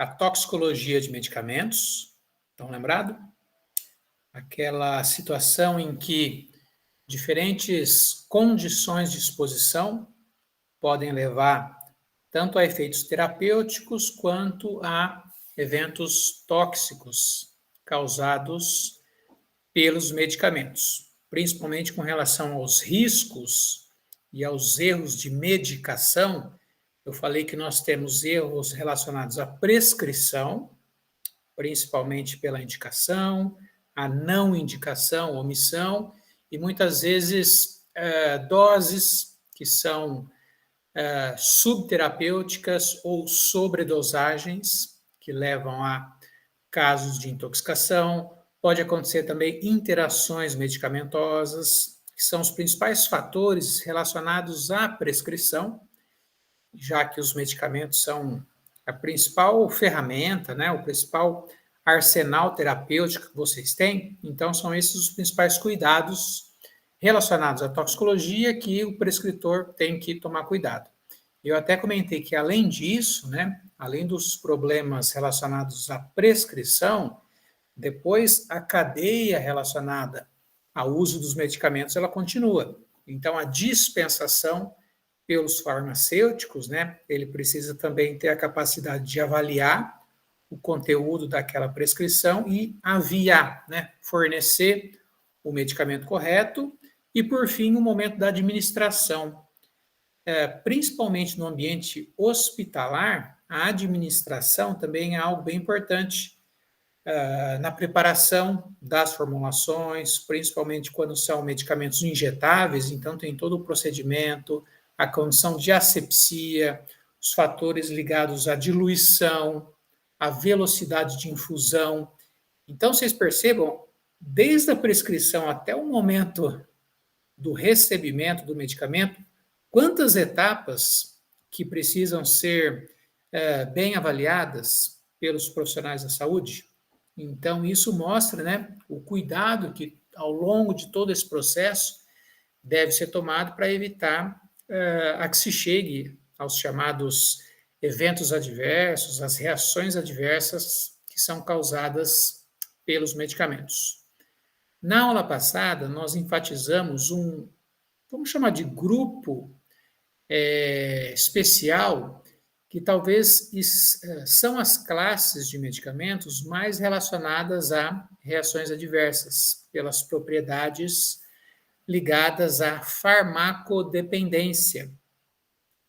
a toxicologia de medicamentos. Estão lembrados? Aquela situação em que diferentes condições de exposição podem levar tanto a efeitos terapêuticos quanto a eventos tóxicos causados pelos medicamentos, principalmente com relação aos riscos e aos erros de medicação. Eu falei que nós temos erros relacionados à prescrição, principalmente pela indicação, a não indicação, omissão, e muitas vezes doses que são subterapêuticas ou sobredosagens, que levam a casos de intoxicação. Pode acontecer também interações medicamentosas, que são os principais fatores relacionados à prescrição, já que os medicamentos são a principal ferramenta, né, o principal arsenal terapêutico que vocês têm. Então, são esses os principais cuidados relacionados à toxicologia que o prescritor tem que tomar cuidado. Eu até comentei que, além disso, né, além dos problemas relacionados à prescrição, depois a cadeia relacionada ao uso dos medicamentos, ela continua. Então, a dispensação pelos farmacêuticos, né, ele precisa também ter a capacidade de avaliar o conteúdo daquela prescrição e aviar, né, fornecer o medicamento correto e, por fim, o momento da administração. Principalmente no ambiente hospitalar, a administração também é algo bem importante na preparação das formulações, principalmente quando são medicamentos injetáveis, então tem todo o procedimento, a condição de asepsia, os fatores ligados à diluição, à velocidade de infusão. Então, vocês percebam, desde a prescrição até o momento do recebimento do medicamento, quantas etapas que precisam ser bem avaliadas pelos profissionais da saúde. Então, isso mostra, né, o cuidado que, ao longo de todo esse processo, deve ser tomado para evitar a que se chegue aos chamados eventos adversos, as reações adversas que são causadas pelos medicamentos. Na aula passada, nós enfatizamos vamos chamar de grupo especial, que talvez são as classes de medicamentos mais relacionadas a reações adversas, pelas propriedades ligadas à farmacodependência,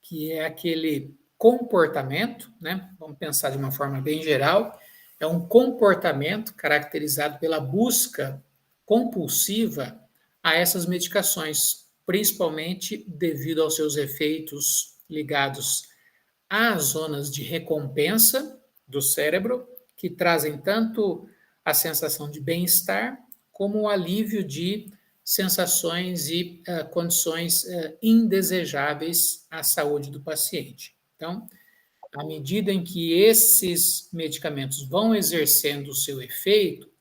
que é aquele comportamento, né? Vamos pensar de uma forma bem geral, é um comportamento caracterizado pela busca compulsiva a essas medicações, principalmente devido aos seus efeitos ligados às zonas de recompensa do cérebro, que trazem tanto a sensação de bem-estar como o alívio de sensações e condições indesejáveis à saúde do paciente. Então, à medida em que esses medicamentos vão exercendo o seu efeito,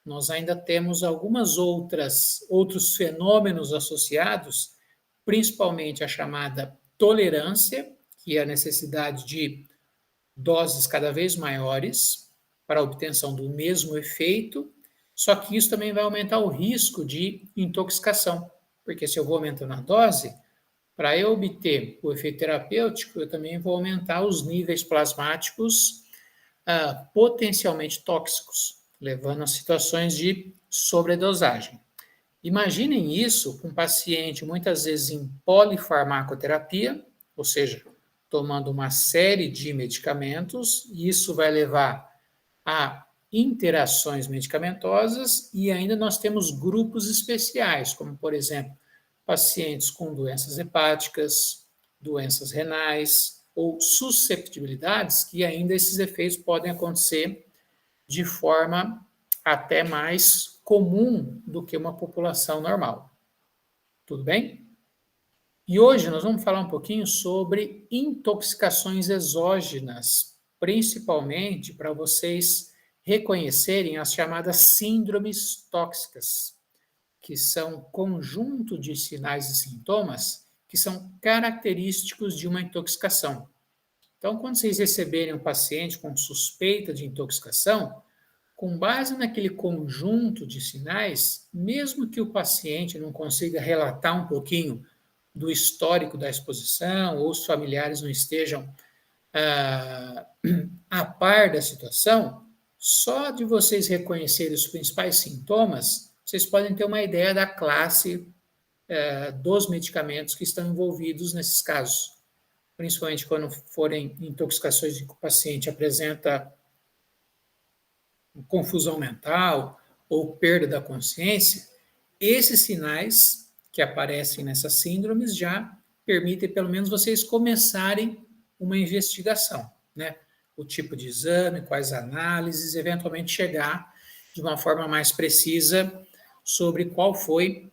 nós ainda temos outros fenômenos associados, principalmente a chamada tolerância, que é a necessidade de doses cada vez maiores para a obtenção do mesmo efeito, só que isso também vai aumentar o risco de intoxicação, porque se eu vou aumentando a dose, para eu obter o efeito terapêutico, eu também vou aumentar os níveis plasmáticos potencialmente tóxicos, levando a situações de sobredosagem. Imaginem isso com um paciente muitas vezes em polifarmacoterapia, ou seja, tomando uma série de medicamentos, e isso vai levar a interações medicamentosas, e ainda nós temos grupos especiais, como, por exemplo, pacientes com doenças hepáticas, doenças renais ou susceptibilidades, que ainda esses efeitos podem acontecer de forma até mais comum do que uma população normal. Tudo bem? E hoje nós vamos falar um pouquinho sobre intoxicações exógenas, principalmente para vocês reconhecerem as chamadas síndromes tóxicas, que são conjunto de sinais e sintomas que são característicos de uma intoxicação. Então, quando vocês receberem um paciente com suspeita de intoxicação, com base naquele conjunto de sinais, mesmo que o paciente não consiga relatar um pouquinho do histórico da exposição, ou os familiares não estejam ah, a par da situação, só de vocês reconhecerem os principais sintomas, vocês podem ter uma ideia da classe dos medicamentos que estão envolvidos nesses casos. Principalmente quando forem intoxicações em que o paciente apresenta confusão mental ou perda da consciência, esses sinais que aparecem nessas síndromes já permitem pelo menos vocês começarem uma investigação, né? O tipo de exame, quais análises, eventualmente chegar de uma forma mais precisa sobre qual foi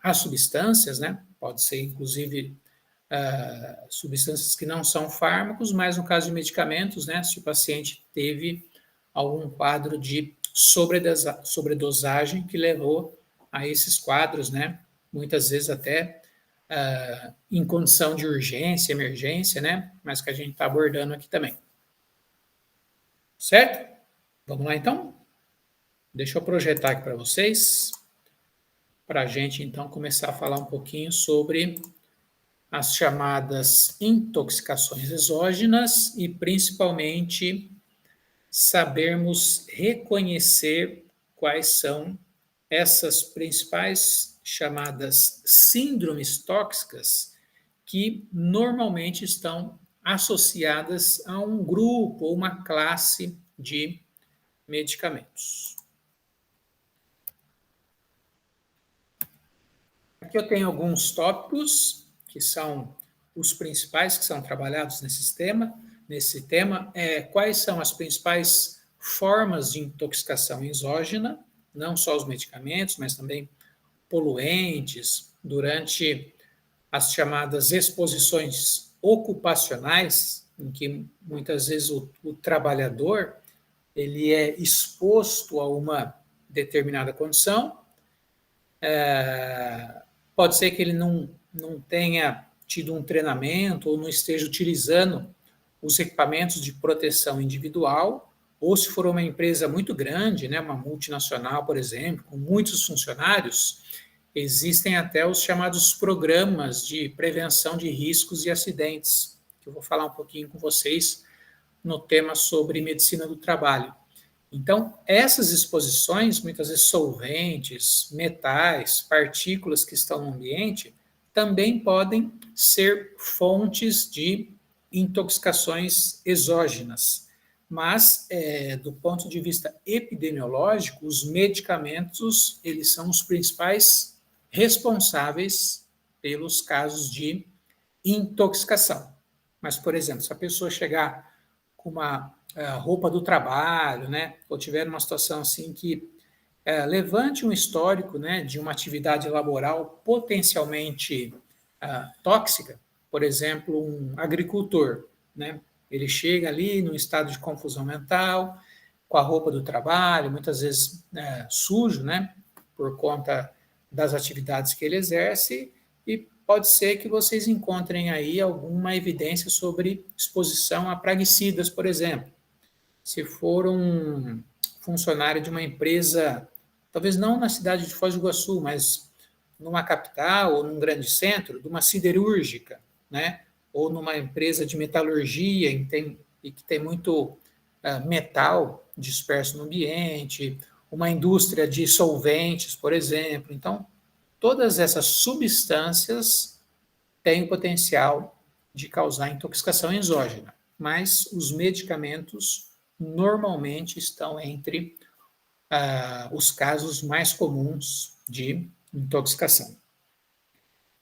as substâncias, né? Pode ser inclusive substâncias que não são fármacos, mas no caso de medicamentos, né? Se o paciente teve algum quadro de sobredosagem que levou a esses quadros, né? Muitas vezes até em condição de urgência, emergência, né? Mas que a gente está abordando aqui também. Certo? Vamos lá então? Deixa eu projetar aqui para vocês, para a gente então começar a falar um pouquinho sobre as chamadas intoxicações exógenas e principalmente sabermos reconhecer quais são essas principais chamadas síndromes tóxicas que normalmente estão associadas a um grupo ou uma classe de medicamentos. Aqui eu tenho alguns tópicos que são os principais que são trabalhados nesse tema. Quais são as principais formas de intoxicação exógena, não só os medicamentos, mas também poluentes, durante as chamadas exposições ocupacionais, em que muitas vezes o trabalhador ele é exposto a uma determinada condição. Pode ser que ele não tenha tido um treinamento ou não esteja utilizando os equipamentos de proteção individual, ou se for uma empresa muito grande, né, uma multinacional, por exemplo, com muitos funcionários, existem até os chamados programas de prevenção de riscos e acidentes, que eu vou falar um pouquinho com vocês no tema sobre medicina do trabalho. Então, essas exposições, muitas vezes solventes, metais, partículas que estão no ambiente, também podem ser fontes de intoxicações exógenas. Mas, do ponto de vista epidemiológico, os medicamentos, eles são os principais responsáveis pelos casos de intoxicação. Mas, por exemplo, se a pessoa chegar com uma roupa do trabalho, né, ou tiver uma situação assim que levante um histórico, né, de uma atividade laboral potencialmente tóxica, por exemplo, um agricultor, né, ele chega ali num estado de confusão mental, com a roupa do trabalho, muitas vezes sujo, né, por conta das atividades que ele exerce, e pode ser que vocês encontrem aí alguma evidência sobre exposição a praguicidas, por exemplo. Se for um funcionário de uma empresa, talvez não na cidade de Foz do Iguaçu, mas numa capital ou num grande centro, de uma siderúrgica, né? Ou numa empresa de metalurgia e que tem muito metal disperso no ambiente, uma indústria de solventes, por exemplo. Então, todas essas substâncias têm o potencial de causar intoxicação exógena, mas os medicamentos normalmente estão entre os casos mais comuns de intoxicação.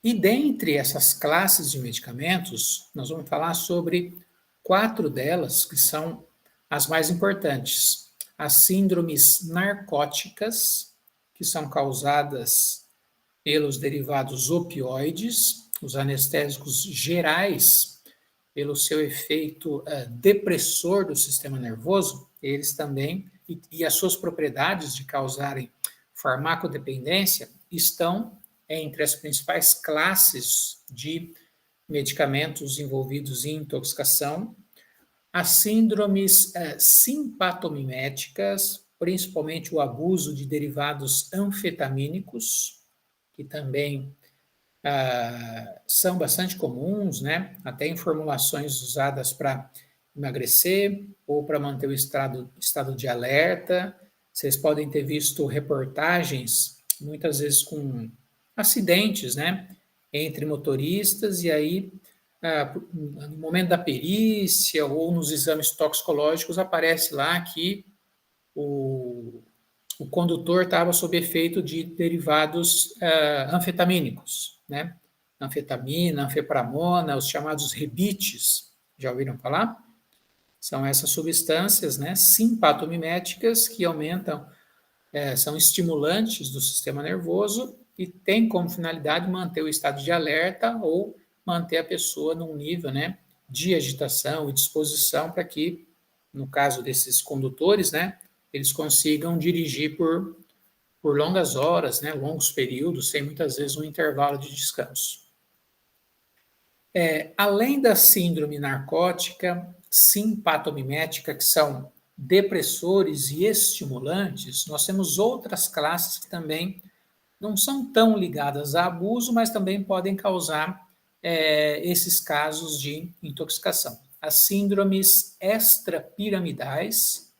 E dentre essas classes de medicamentos, nós vamos falar sobre 4 delas que são as mais importantes. As síndromes narcóticas, que são causadas pelos derivados opioides, os anestésicos gerais, pelo seu efeito depressor do sistema nervoso, eles também, e as suas propriedades de causarem farmacodependência, estão entre as principais classes de medicamentos envolvidos em intoxicação, as síndromes simpatomiméticas, principalmente o abuso de derivados anfetamínicos, que também são bastante comuns, né? Até em formulações usadas para emagrecer ou para manter o estado de alerta. Vocês podem ter visto reportagens, muitas vezes com acidentes, né? Entre motoristas, e aí, no momento da perícia ou nos exames toxicológicos, aparece lá que o condutor estava sob efeito de derivados anfetamínicos, né? Anfetamina, anfepramona, os chamados rebites, já ouviram falar? São essas substâncias, né, simpatomiméticas que aumentam, são estimulantes do sistema nervoso e têm como finalidade manter o estado de alerta ou manter a pessoa num nível, né, de agitação e disposição para que, no caso desses condutores, né, eles consigam dirigir por longas horas, né, longos períodos, sem muitas vezes um intervalo de descanso. Além da síndrome narcótica, simpatomimética, que são depressores e estimulantes, nós temos outras classes que também não são tão ligadas a abuso, mas também podem causar esses casos de intoxicação. As síndromes extrapiramidais,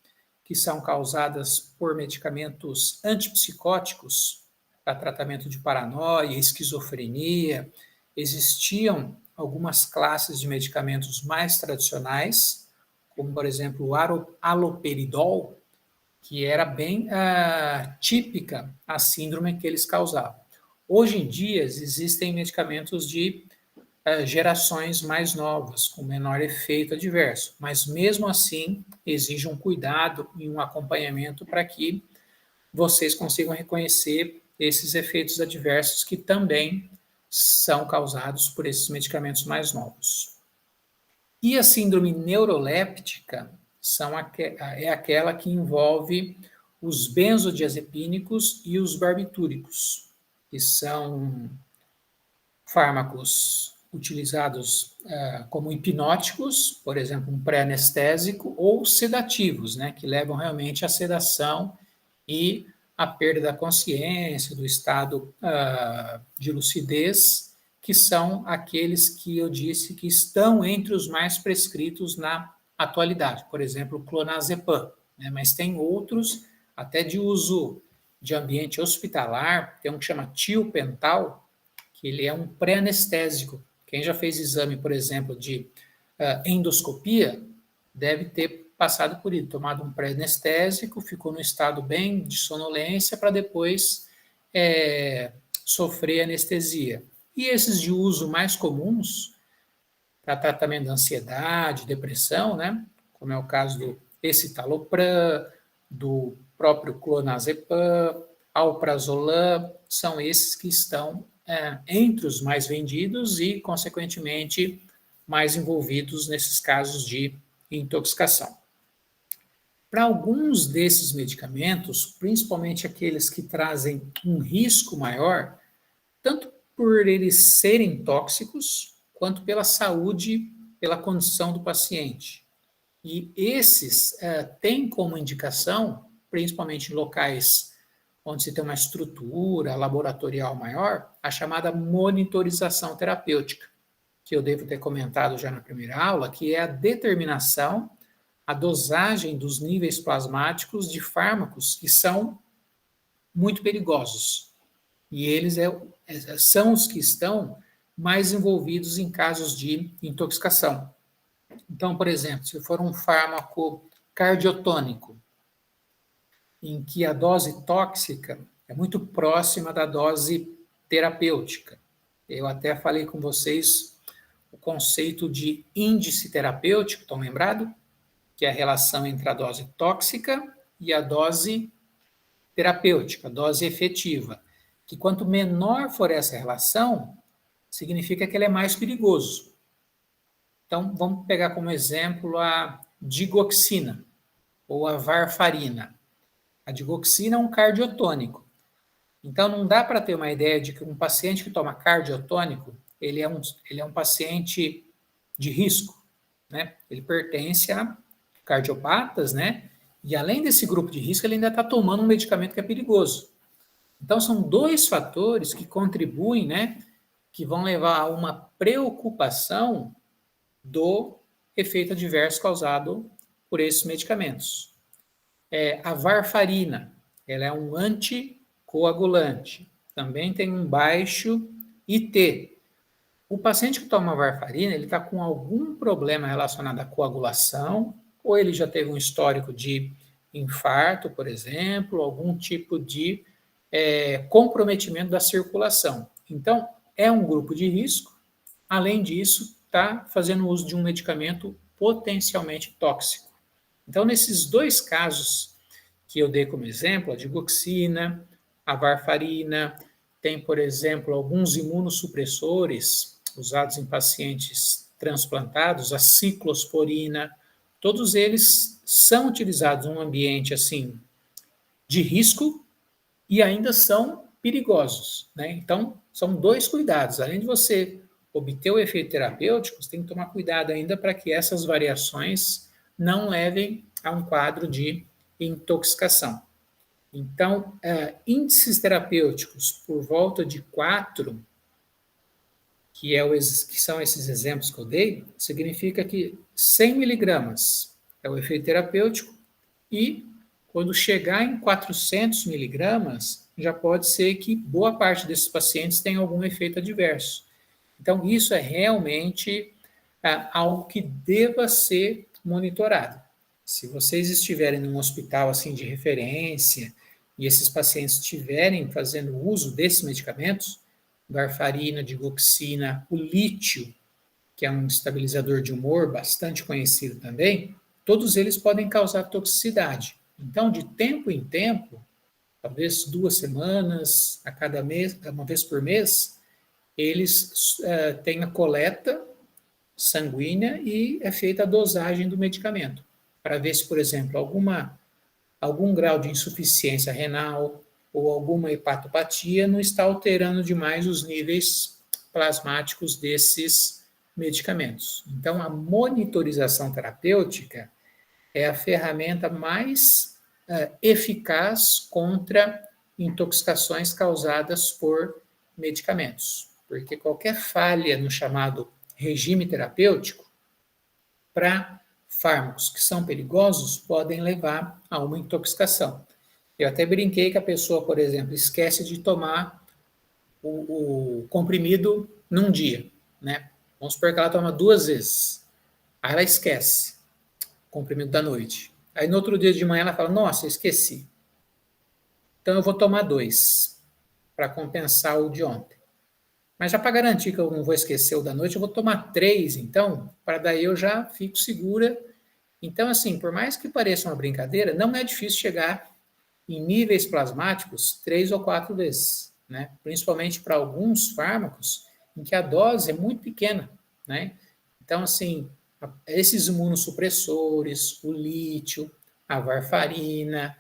que são causadas por medicamentos antipsicóticos para tratamento de paranoia, esquizofrenia. Existiam algumas classes de medicamentos mais tradicionais, como, por exemplo, o haloperidol, que era bem típica a síndrome que eles causavam. Hoje em dia, existem medicamentos de gerações mais novas, com menor efeito adverso, mas mesmo assim exige um cuidado e um acompanhamento para que vocês consigam reconhecer esses efeitos adversos que também são causados por esses medicamentos mais novos. E a síndrome neuroléptica é aquela que envolve os benzodiazepínicos e os barbitúricos, que são fármacos utilizados como hipnóticos, por exemplo, um pré-anestésico, ou sedativos, né, que levam realmente à sedação e à perda da consciência, do estado de lucidez, que são aqueles que eu disse que estão entre os mais prescritos na atualidade, por exemplo, o clonazepam, né, mas tem outros, até de uso de ambiente hospitalar, tem um que chama tiopental, que ele é um pré-anestésico. Quem já fez exame, por exemplo, de endoscopia, deve ter passado por ele, tomado um pré-anestésico, ficou num estado bem de sonolência para depois sofrer anestesia. E esses de uso mais comuns, para tratamento da ansiedade, depressão, né? Como é o caso do escitalopram, do próprio clonazepam, alprazolam, são esses que estão entre os mais vendidos e, consequentemente, mais envolvidos nesses casos de intoxicação. Para alguns desses medicamentos, principalmente aqueles que trazem um risco maior, tanto por eles serem tóxicos, quanto pela saúde, pela condição do paciente. E esses têm como indicação, principalmente em locais onde se tem uma estrutura laboratorial maior, a chamada monitorização terapêutica, que eu devo ter comentado já na primeira aula, que é a determinação, a dosagem dos níveis plasmáticos de fármacos que são muito perigosos. E eles são os que estão mais envolvidos em casos de intoxicação. Então, por exemplo, se for um fármaco cardiotônico, em que a dose tóxica é muito próxima da dose terapêutica. Eu até falei com vocês o conceito de índice terapêutico, estão lembrados? Que é a relação entre a dose tóxica e a dose terapêutica, a dose efetiva. Que quanto menor for essa relação, significa que ele é mais perigoso. Então, vamos pegar como exemplo a digoxina ou a varfarina. A digoxina é um cardiotônico. Então, não dá para ter uma ideia de que um paciente que toma cardiotônico, ele é um paciente de risco, né? Ele pertence a cardiopatas, né? E além desse grupo de risco, ele ainda está tomando um medicamento que é perigoso. Então, são dois fatores que contribuem, né? Que vão levar a uma preocupação do efeito adverso causado por esses medicamentos. A varfarina, ela é um anticoagulante, também tem um baixo IT. O paciente que toma varfarina, ele está com algum problema relacionado à coagulação, ou ele já teve um histórico de infarto, por exemplo, algum tipo de comprometimento da circulação. Então, é um grupo de risco. Além disso, está fazendo uso de um medicamento potencialmente tóxico. Então, nesses dois casos que eu dei como exemplo, a digoxina, a varfarina, tem, por exemplo, alguns imunossupressores usados em pacientes transplantados, a ciclosporina, todos eles são utilizados num ambiente assim de risco e ainda são perigosos, né? Então, são dois cuidados. Além de você obter o efeito terapêutico, você tem que tomar cuidado ainda para que essas variações não levem a um quadro de intoxicação. Então, índices terapêuticos por volta de 4, que são esses exemplos que eu dei, significa que 100 miligramas é o efeito terapêutico e quando chegar em 400 miligramas, já pode ser que boa parte desses pacientes tenha algum efeito adverso. Então, isso é realmente algo que deva ser monitorado. Se vocês estiverem num hospital assim de referência e esses pacientes estiverem fazendo uso desses medicamentos, varfarina, digoxina, o lítio, que é um estabilizador de humor bastante conhecido também, todos eles podem causar toxicidade. Então, de tempo em tempo, talvez 2 semanas a cada mês, uma vez por mês, eles têm a coleta sanguínea e é feita a dosagem do medicamento, para ver se, por exemplo, algum grau de insuficiência renal ou alguma hepatopatia não está alterando demais os níveis plasmáticos desses medicamentos. Então, a monitorização terapêutica é a ferramenta mais eficaz contra intoxicações causadas por medicamentos, porque qualquer falha no chamado regime terapêutico, para fármacos que são perigosos, podem levar a uma intoxicação. Eu até brinquei que a pessoa, por exemplo, esquece de tomar o comprimido num dia, né? Vamos supor que ela toma 2 vezes. Aí ela esquece o comprimido da noite. Aí no outro dia de manhã ela fala, nossa, eu esqueci. Então eu vou tomar 2 para compensar o de ontem. Mas já para garantir que eu não vou esquecer o da noite, eu vou tomar 3, então, para daí eu já fico segura. Então, assim, por mais que pareça uma brincadeira, não é difícil chegar em níveis plasmáticos 3 ou 4 vezes, né? Principalmente para alguns fármacos em que a dose é muito pequena, né? Então, assim, esses imunossupressores, o lítio, a varfarina,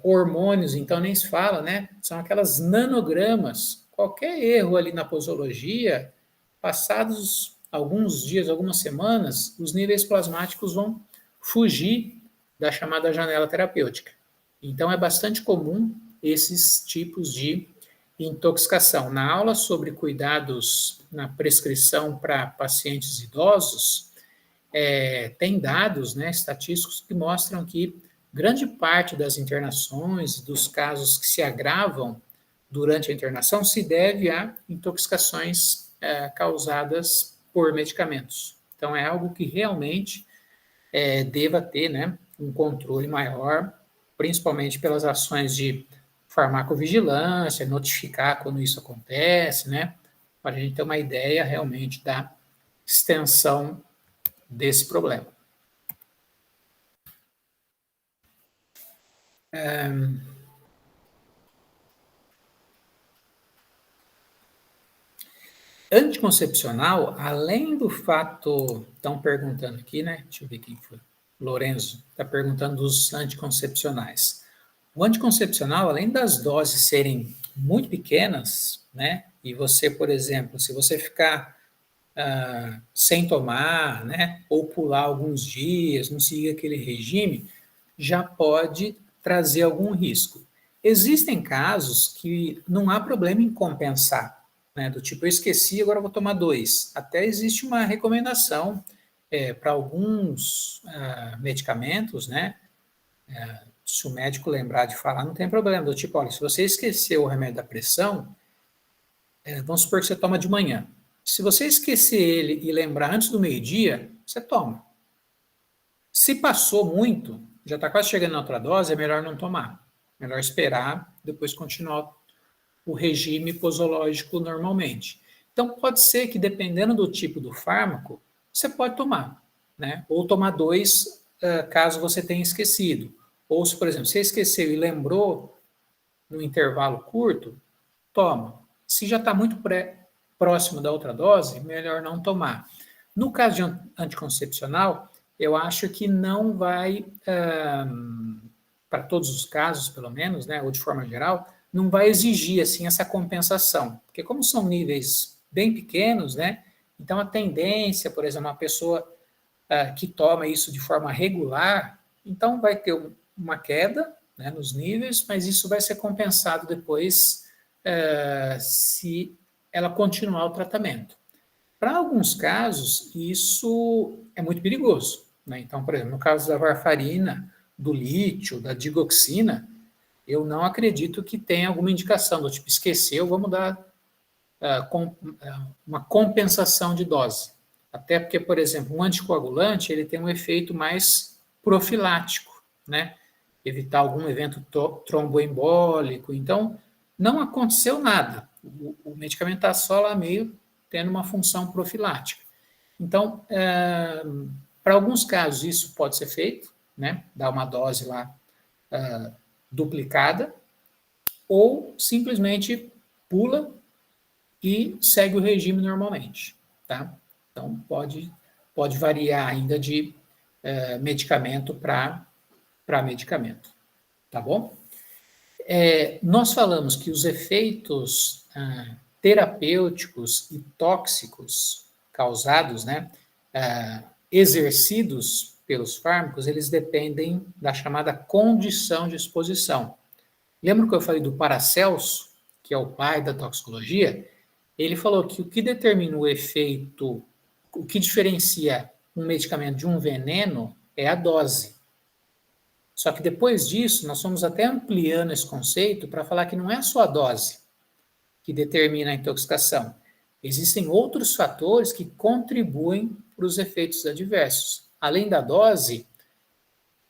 hormônios, então nem se fala, né? São aquelas nanogramas. Qualquer erro ali na posologia, passados alguns dias, algumas semanas, os níveis plasmáticos vão fugir da chamada janela terapêutica. Então, é bastante comum esses tipos de intoxicação. Na aula sobre cuidados na prescrição para pacientes idosos, tem dados, né, estatísticos que mostram que grande parte das internações, dos casos que se agravam durante a internação, se deve a intoxicações causadas por medicamentos. Então, é algo que realmente deva ter, né, um controle maior, principalmente pelas ações de farmacovigilância, notificar quando isso acontece, né, para a gente ter uma ideia realmente da extensão desse problema. Anticoncepcional, além do fato, estão perguntando aqui, né? Deixa eu ver quem foi. Lorenzo está perguntando dos anticoncepcionais. O anticoncepcional, além das doses serem muito pequenas, né? E você, por exemplo, se você ficar sem tomar, né? Ou pular alguns dias, não seguir aquele regime, já pode trazer algum risco. Existem casos que não há problema em compensar, né? Do tipo, eu esqueci, agora vou tomar 2. Até existe uma recomendação para alguns medicamentos, né? Se o médico lembrar de falar, não tem problema. Do tipo, olha, se você esqueceu o remédio da pressão, vamos supor que você toma de manhã. Se você esquecer ele e lembrar antes do meio-dia, você toma. Se passou muito, já está quase chegando na outra dose, é melhor não tomar. Melhor esperar, depois continuar o regime posológico normalmente. Então, pode ser que, dependendo do tipo do fármaco, você pode tomar, né? Ou tomar 2, caso você tenha esquecido. Ou se, por exemplo, você esqueceu e lembrou no intervalo curto, toma. Se já está muito próximo da outra dose, melhor não tomar. No caso de anticoncepcional, eu acho que não vai, para todos os casos, pelo menos, né, ou de forma geral, não vai exigir assim essa compensação, porque como são níveis bem pequenos, né, então a tendência, por exemplo, uma pessoa que toma isso de forma regular, então vai ter uma queda, né, nos níveis, mas isso vai ser compensado depois se ela continuar o tratamento. Para alguns casos, isso é muito perigoso, né? Então, por exemplo, no caso da varfarina, do lítio, da digoxina, eu não acredito que tenha alguma indicação do tipo, esqueceu, vamos dar uma compensação de dose. Até porque, por exemplo, um anticoagulante ele tem um efeito mais profilático, né? Evitar algum evento tromboembólico. Então, não aconteceu nada. O medicamento está só lá meio tendo uma função profilática. Então, para alguns casos isso pode ser feito, né? Dar uma dose lá duplicada, ou simplesmente pula e segue o regime normalmente, tá? Então, pode variar ainda de medicamento para medicamento, tá bom? Nós falamos que os efeitos terapêuticos e tóxicos causados, né, exercidos pelos fármacos, eles dependem da chamada condição de exposição. Lembra que eu falei do Paracelso, que é o pai da toxicologia? Ele falou que o que determina o efeito, o que diferencia um medicamento de um veneno é a dose. Só que depois disso, nós fomos até ampliando esse conceito para falar que não é só a dose que determina a intoxicação. Existem outros fatores que contribuem para os efeitos adversos. Além da dose,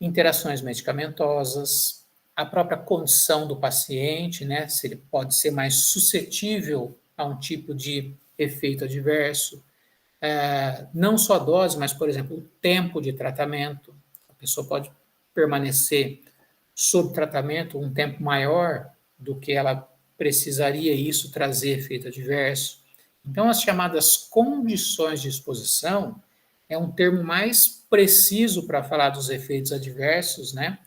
interações medicamentosas, a própria condição do paciente, né, se ele pode ser mais suscetível a um tipo de efeito adverso. Não só a dose, mas, por exemplo, o tempo de tratamento. A pessoa pode permanecer sob tratamento um tempo maior do que ela precisaria, e isso trazer efeito adverso. Então, as chamadas condições de exposição é um termo mais preciso para falar dos efeitos adversos, né?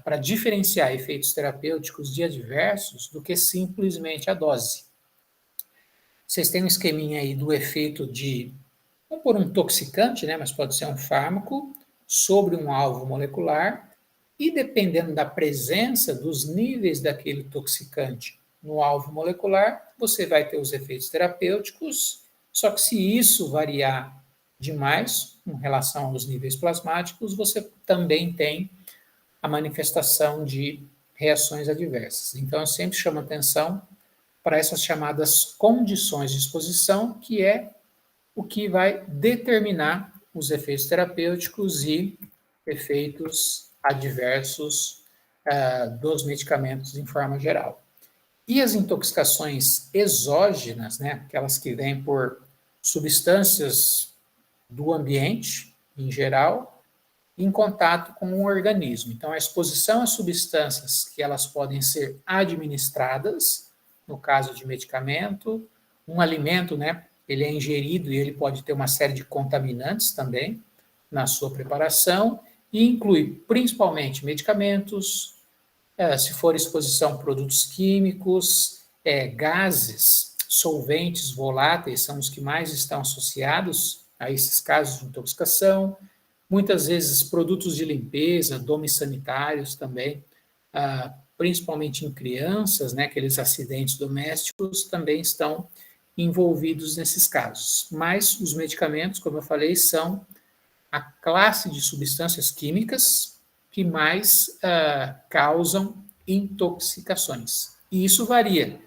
Para diferenciar efeitos terapêuticos de adversos do que simplesmente a dose. Vocês têm um esqueminha aí do efeito de, vamos pôr um toxicante, né? Mas pode ser um fármaco sobre um alvo molecular, e dependendo da presença dos níveis daquele toxicante no alvo molecular, você vai ter os efeitos terapêuticos, só que se isso variar demais em relação aos níveis plasmáticos, você também tem a manifestação de reações adversas. Então, eu sempre chamo atenção para essas chamadas condições de exposição, que é o que vai determinar os efeitos terapêuticos e efeitos adversos dos medicamentos em forma geral. E as intoxicações exógenas, né, aquelas que vêm por substâncias do ambiente, em geral, em contato com o organismo. Então, a exposição a substâncias que elas podem ser administradas, no caso de medicamento, um alimento, né, ele é ingerido e ele pode ter uma série de contaminantes também na sua preparação, e inclui principalmente medicamentos, se for exposição a produtos químicos, gases, solventes voláteis são os que mais estão associados a esses casos de intoxicação. Muitas vezes produtos de limpeza, domes sanitários também, principalmente em crianças, né, aqueles acidentes domésticos também estão envolvidos nesses casos. Mas os medicamentos, como eu falei, são a classe de substâncias químicas que mais causam intoxicações. E isso varia.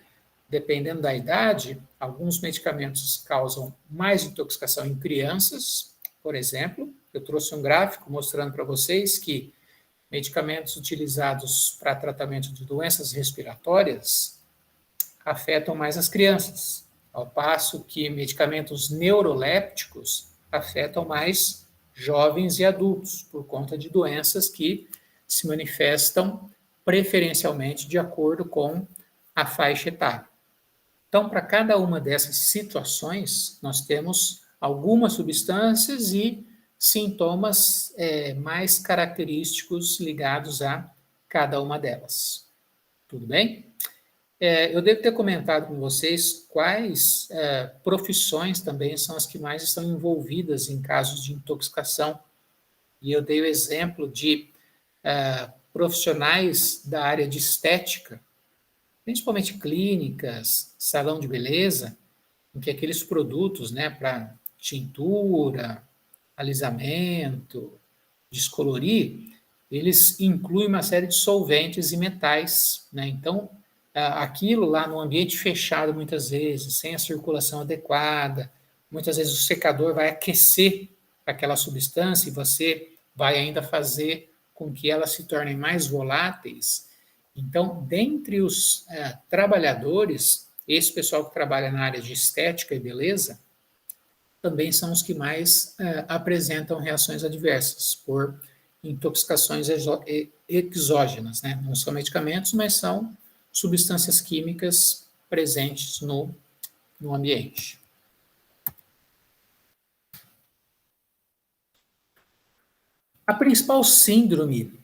Dependendo da idade, alguns medicamentos causam mais intoxicação em crianças, por exemplo. Eu trouxe um gráfico mostrando para vocês que medicamentos utilizados para tratamento de doenças respiratórias afetam mais as crianças, ao passo que medicamentos neurolépticos afetam mais jovens e adultos, por conta de doenças que se manifestam preferencialmente de acordo com a faixa etária. Então, para cada uma dessas situações, nós temos algumas substâncias e sintomas mais característicos ligados a cada uma delas. Tudo bem? Eu devo ter comentado com vocês quais profissões também são as que mais estão envolvidas em casos de intoxicação. E eu dei o exemplo de profissionais da área de estética, principalmente clínicas, salão de beleza, em que aqueles produtos, né, para tintura, alisamento, descolorir, eles incluem uma série de solventes e metais, né? Então, aquilo lá no ambiente fechado, muitas vezes, sem a circulação adequada, muitas vezes o secador vai aquecer aquela substância e você vai ainda fazer com que elas se tornem mais voláteis. Então, dentre os trabalhadores, esse pessoal que trabalha na área de estética e beleza, também são os que mais apresentam reações adversas por intoxicações exógenas, né? Não são medicamentos, mas são substâncias químicas presentes no ambiente. A principal síndrome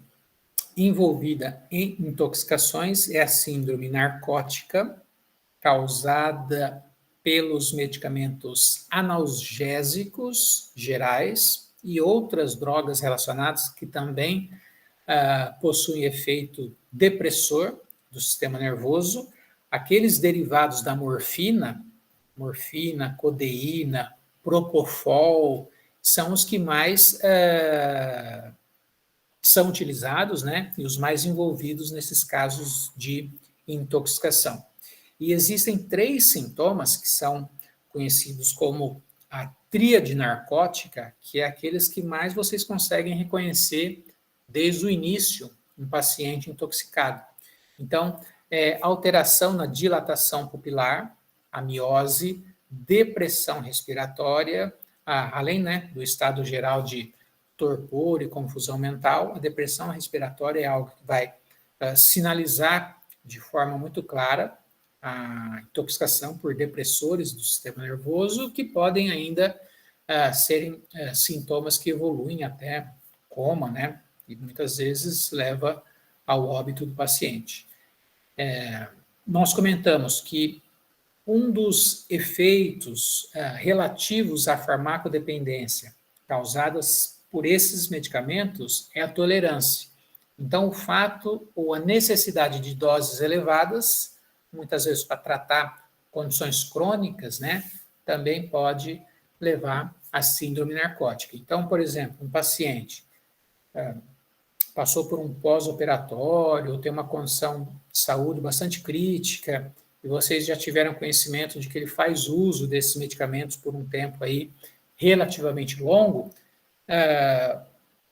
envolvida em intoxicações é a síndrome narcótica, causada pelos medicamentos analgésicos gerais e outras drogas relacionadas que também possuem efeito depressor do sistema nervoso. Aqueles derivados da morfina, codeína, propofol, são os que mais são utilizados, né, e os mais envolvidos nesses casos de intoxicação. E existem 3 sintomas que são conhecidos como a tríade narcótica, que é aqueles que mais vocês conseguem reconhecer desde o início um paciente intoxicado. Então, alteração na dilatação pupilar, a miose, depressão respiratória, além, né, do estado geral de torpor e confusão mental, a depressão respiratória é algo que vai sinalizar de forma muito clara a intoxicação por depressores do sistema nervoso, que podem ainda serem sintomas que evoluem até coma, né? E muitas vezes leva ao óbito do paciente. Nós comentamos que um dos efeitos relativos à farmacodependência causadas por esses medicamentos é a tolerância. Então, o fato ou a necessidade de doses elevadas, muitas vezes para tratar condições crônicas, né, também pode levar à síndrome narcótica. Então, por exemplo, um paciente passou por um pós-operatório, ou tem uma condição de saúde bastante crítica, e vocês já tiveram conhecimento de que ele faz uso desses medicamentos por um tempo aí relativamente longo,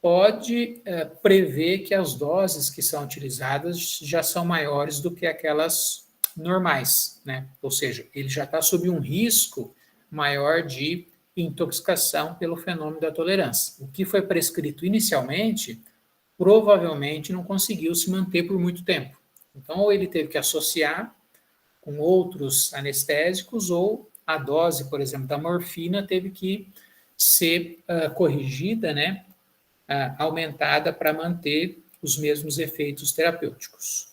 pode prever que as doses que são utilizadas já são maiores do que aquelas normais, né? Ou seja, ele já está sob um risco maior de intoxicação pelo fenômeno da tolerância. O que foi prescrito inicialmente provavelmente não conseguiu se manter por muito tempo. Então, ou ele teve que associar com outros anestésicos, ou a dose, por exemplo, da morfina teve que ser corrigida, né, aumentada para manter os mesmos efeitos terapêuticos.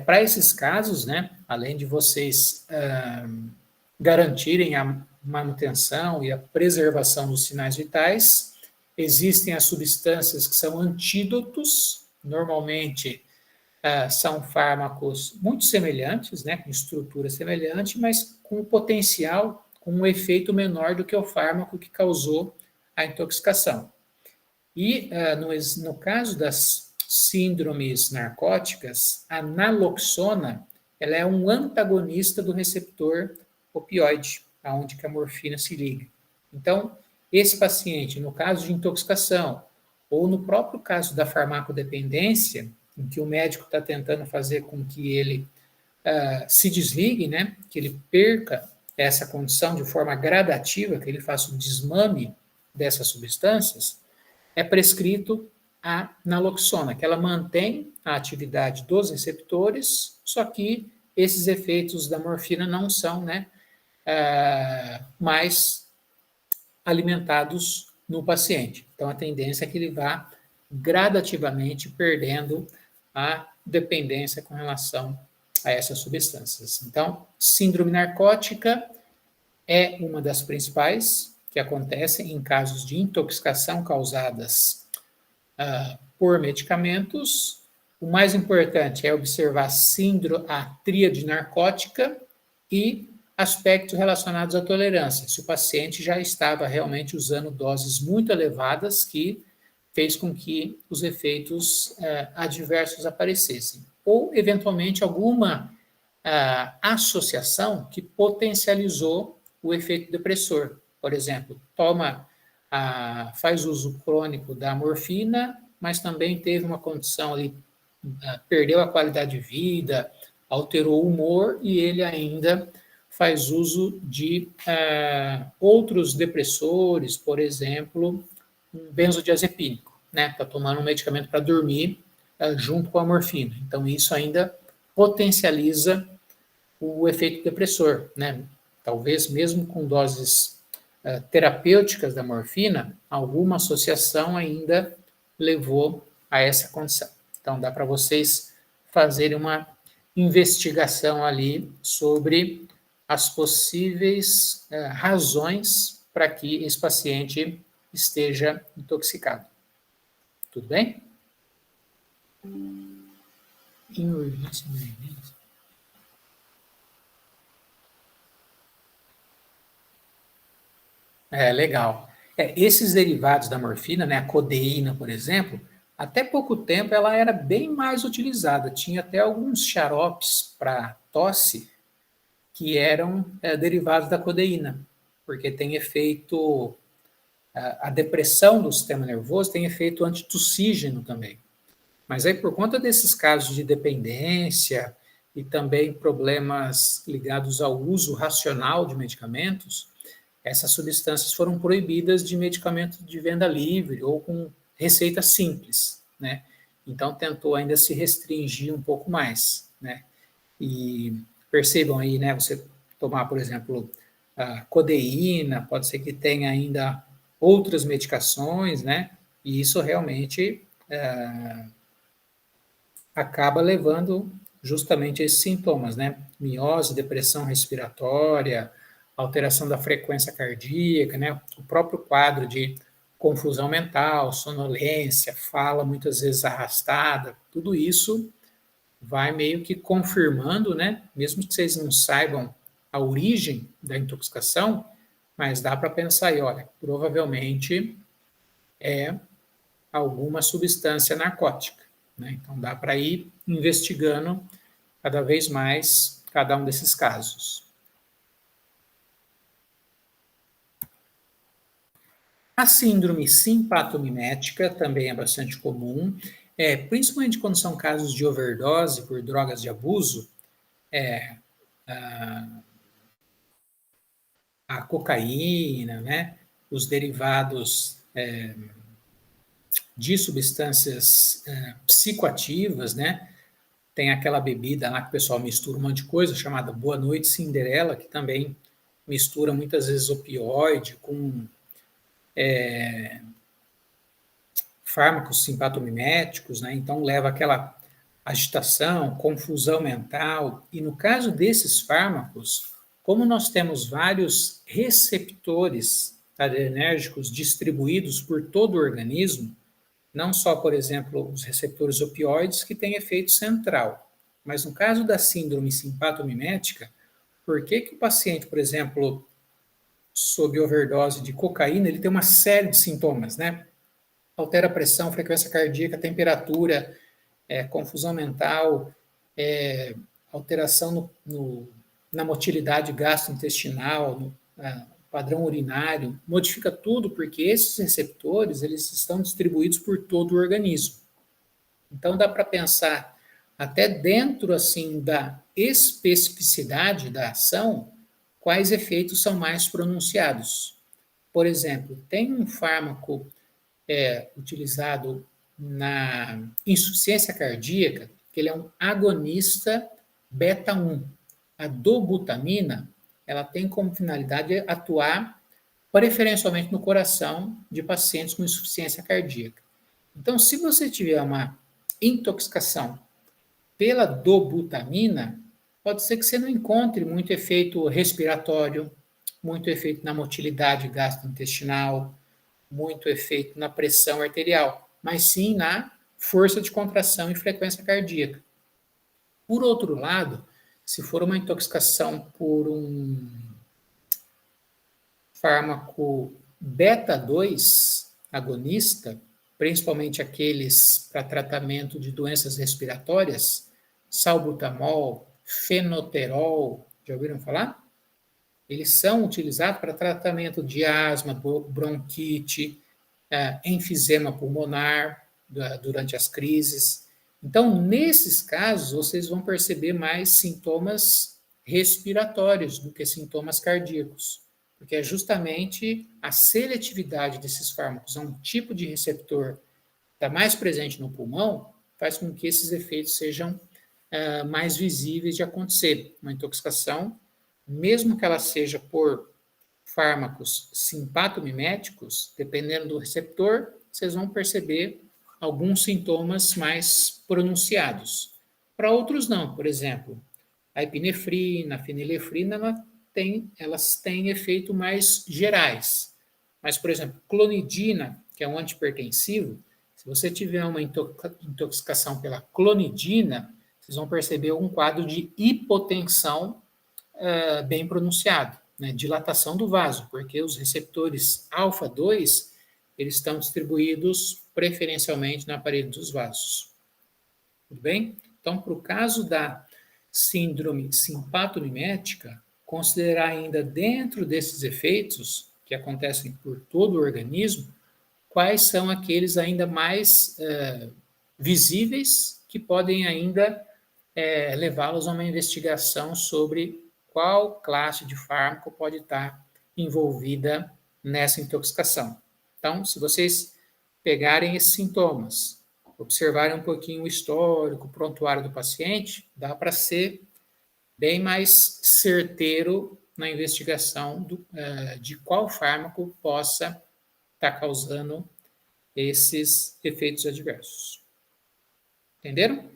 Para esses casos, né, além de vocês garantirem a manutenção e a preservação dos sinais vitais, existem as substâncias que são antídotos, normalmente são fármacos muito semelhantes, né, com estrutura semelhante, mas com potencial, com um efeito menor do que o fármaco que causou a intoxicação. E no caso das síndromes narcóticas, a naloxona, ela é um antagonista do receptor opioide, aonde que a morfina se liga. Então, esse paciente, no caso de intoxicação, ou no próprio caso da farmacodependência, em que o médico está tentando fazer com que ele se desligue, né, que ele perca essa condição de forma gradativa, que ele faça o desmame dessas substâncias, é prescrito a naloxona, que ela mantém a atividade dos receptores, só que esses efeitos da morfina não são, né, mais alimentados no paciente. Então, a tendência é que ele vá gradativamente perdendo a dependência com relação a essas substâncias. Então, síndrome narcótica é uma das principais que acontecem em casos de intoxicação causadas por medicamentos. O mais importante é observar a tríade narcótica e aspectos relacionados à tolerância. Se o paciente já estava realmente usando doses muito elevadas que fez com que os efeitos adversos aparecessem. Ou, eventualmente, alguma associação que potencializou o efeito depressor. Por exemplo, faz uso crônico da morfina, mas também teve uma condição ali, perdeu a qualidade de vida, alterou o humor e ele ainda faz uso de outros depressores, por exemplo, um benzodiazepínico, né? Está tomando um medicamento para dormir junto com a morfina. Então, isso ainda potencializa o efeito depressor, né? Talvez mesmo com doses terapêuticas da morfina, alguma associação ainda levou a essa condição. Então, dá para vocês fazerem uma investigação ali sobre as possíveis razões para que esse paciente esteja intoxicado. Tudo bem? Legal. Esses derivados da morfina, né, a codeína, por exemplo, até pouco tempo ela era bem mais utilizada. Tinha até alguns xaropes para tosse que eram derivados da codeína, porque tem efeito, a depressão do sistema nervoso tem efeito antitussígeno também. Mas aí, por conta desses casos de dependência e também problemas ligados ao uso racional de medicamentos, essas substâncias foram proibidas de medicamento de venda livre ou com receita simples, né? Então, tentou ainda se restringir um pouco mais, né? E percebam aí, né? Você tomar, por exemplo, a codeína, pode ser que tenha ainda outras medicações, né? E isso realmente acaba levando justamente a esses sintomas, né? Miose, depressão respiratória, alteração da frequência cardíaca, né? O próprio quadro de confusão mental, sonolência, fala muitas vezes arrastada, tudo isso vai meio que confirmando, né? Mesmo que vocês não saibam a origem da intoxicação, mas dá para pensar aí, olha, provavelmente é alguma substância narcótica, né? Então dá para ir investigando cada vez mais cada um desses casos. A síndrome simpatomimética também é bastante comum, principalmente quando são casos de overdose por drogas de abuso, a cocaína, né, os derivados de substâncias psicoativas, né, tem aquela bebida lá que o pessoal mistura um monte de coisa, chamada Boa Noite Cinderela, que também mistura muitas vezes opioide com fármacos simpatomiméticos, né? Então leva aquela agitação, confusão mental. E no caso desses fármacos, como nós temos vários receptores adrenérgicos distribuídos por todo o organismo, não só, por exemplo, os receptores opioides, que têm efeito central, mas no caso da síndrome simpatomimética, por que que o paciente, por exemplo, sob overdose de cocaína, ele tem uma série de sintomas, né? Altera a pressão, frequência cardíaca, temperatura, confusão mental, alteração na motilidade gastrointestinal, no padrão urinário, modifica tudo porque esses receptores eles estão distribuídos por todo o organismo. Então dá para pensar até dentro assim da especificidade da ação, quais efeitos são mais pronunciados. Por exemplo, tem um fármaco utilizado na insuficiência cardíaca, que ele é um agonista beta-1. A dobutamina, ela tem como finalidade atuar preferencialmente no coração de pacientes com insuficiência cardíaca. Então, se você tiver uma intoxicação pela dobutamina, pode ser que você não encontre muito efeito respiratório, muito efeito na motilidade gastrointestinal, muito efeito na pressão arterial, mas sim na força de contração e frequência cardíaca. Por outro lado, se for uma intoxicação por um fármaco beta-2 agonista, principalmente aqueles para tratamento de doenças respiratórias, salbutamol, fenoterol, já ouviram falar? Eles são utilizados para tratamento de asma, bronquite, enfisema pulmonar durante as crises. Então, nesses casos, vocês vão perceber mais sintomas respiratórios do que sintomas cardíacos, porque é justamente a seletividade desses fármacos a um tipo de receptor que está mais presente no pulmão, faz com que esses efeitos sejam mais visíveis de acontecer. Uma intoxicação, mesmo que ela seja por fármacos simpatomiméticos, dependendo do receptor, vocês vão perceber alguns sintomas mais pronunciados. Para outros não, por exemplo, a epinefrina, a fenilefrina, elas têm efeito mais gerais. Mas, por exemplo, clonidina, que é um antihipertensivo, se você tiver uma intoxicação pela clonidina, vocês vão perceber um quadro de hipotensão bem pronunciado, né? Dilatação do vaso, porque os receptores alfa-2 eles estão distribuídos preferencialmente na parede dos vasos. Tudo bem? Então, para o caso da síndrome simpatomimética, considerar ainda dentro desses efeitos que acontecem por todo o organismo, quais são aqueles ainda mais visíveis que podem ainda levá-los a uma investigação sobre qual classe de fármaco pode estar envolvida nessa intoxicação. Então, se vocês pegarem esses sintomas, observarem um pouquinho o histórico, o prontuário do paciente, dá para ser bem mais certeiro na investigação de qual fármaco possa estar causando esses efeitos adversos. Entenderam?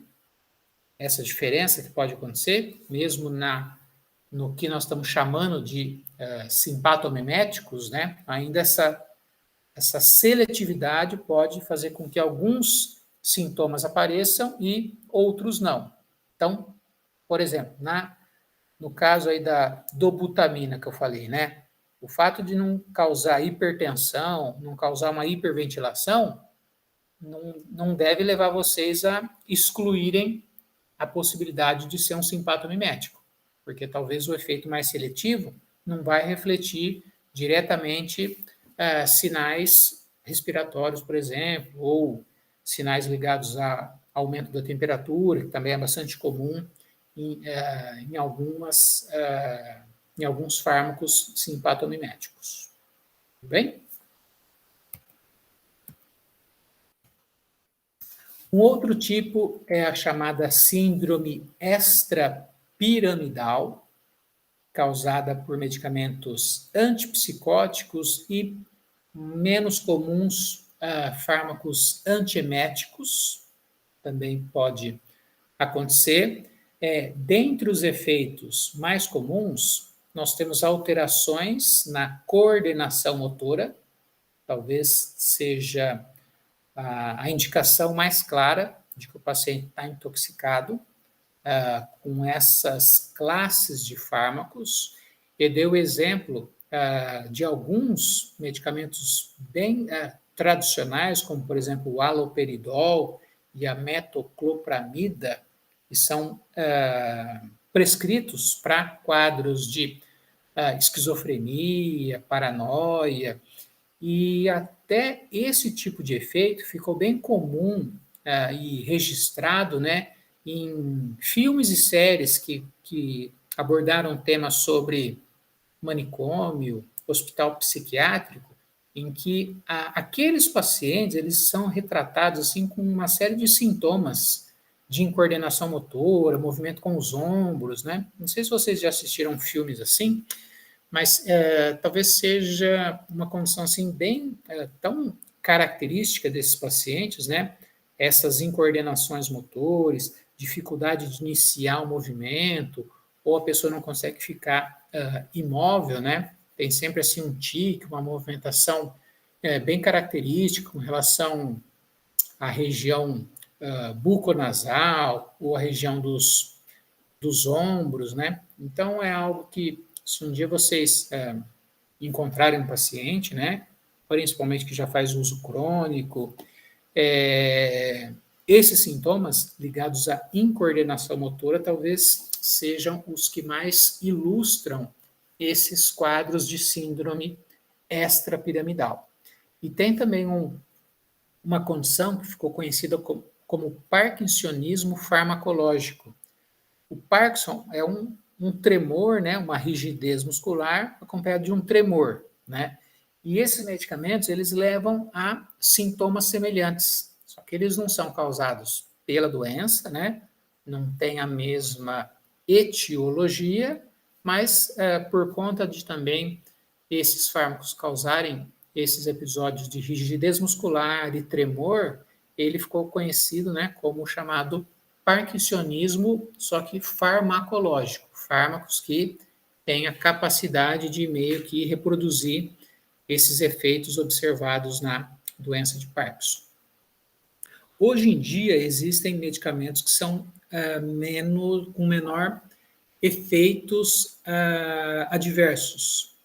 Essa diferença que pode acontecer, mesmo no que nós estamos chamando de simpatomiméticos, né? Ainda essa seletividade pode fazer com que alguns sintomas apareçam e outros não. Então, por exemplo, no caso aí da dobutamina que eu falei, né? O fato de não causar hipertensão, não causar uma hiperventilação, não deve levar vocês a excluírem a possibilidade de ser um simpatomimético, porque talvez o efeito mais seletivo não vai refletir diretamente sinais respiratórios, por exemplo, ou sinais ligados a aumento da temperatura, que também é bastante comum em alguns fármacos simpatomiméticos. Tudo bem? Um outro tipo é a chamada síndrome extrapiramidal, causada por medicamentos antipsicóticos e menos comuns fármacos antieméticos, também pode acontecer. Dentre os efeitos mais comuns, nós temos alterações na coordenação motora, talvez seja a indicação mais clara de que o paciente está intoxicado com essas classes de fármacos. E deu o exemplo de alguns medicamentos bem tradicionais, como, por exemplo, o haloperidol e a metoclopramida, que são prescritos para quadros de esquizofrenia, paranoia, e até esse tipo de efeito ficou bem comum e registrado, né, em filmes e séries que abordaram temas sobre manicômio, hospital psiquiátrico, em que aqueles pacientes eles são retratados assim com uma série de sintomas de incoordenação motora, movimento com os ombros, né? Não sei se vocês já assistiram filmes assim, mas talvez seja uma condição assim bem tão característica desses pacientes, né? Essas incoordenações motores, dificuldade de iniciar o movimento, ou a pessoa não consegue ficar imóvel, né? Tem sempre assim um tique, uma movimentação bem característica com relação à região buconasal ou à região dos ombros, né? Então é algo que, se um dia vocês encontrarem um paciente, né, principalmente que já faz uso crônico, esses sintomas ligados à incoordenação motora talvez sejam os que mais ilustram esses quadros de síndrome extrapiramidal. E tem também uma condição que ficou conhecida como parkinsonismo farmacológico. O Parkinson é um tremor, né, uma rigidez muscular acompanhada de um tremor, né? E esses medicamentos, eles levam a sintomas semelhantes, só que eles não são causados pela doença, né? Não tem a mesma etiologia, mas por conta de também esses fármacos causarem esses episódios de rigidez muscular e tremor, ele ficou conhecido, né, como o chamado parkinsonismo, só que farmacológico, fármacos que têm a capacidade de meio que reproduzir esses efeitos observados na doença de Parkinson. Hoje em dia existem medicamentos que são com menor efeitos adversos,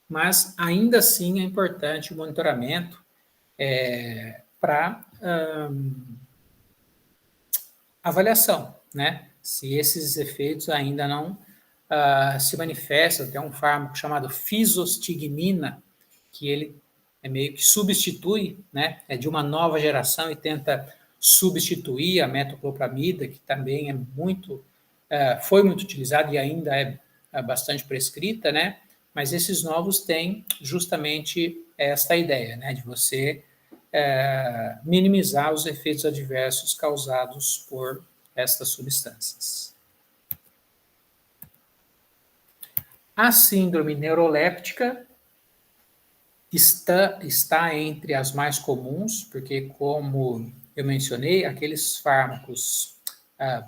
mas ainda assim é importante o monitoramento para avaliação, né? Se esses efeitos ainda não se manifestam, tem um fármaco chamado fisostignina, que ele meio que substitui, né? É de uma nova geração e tenta substituir a metoclopramida, que também foi muito utilizada e ainda é bastante prescrita, né? Mas esses novos têm justamente esta ideia, né? De você minimizar os efeitos adversos causados por estas substâncias. A síndrome neuroléptica está entre as mais comuns, porque, como eu mencionei, aqueles fármacos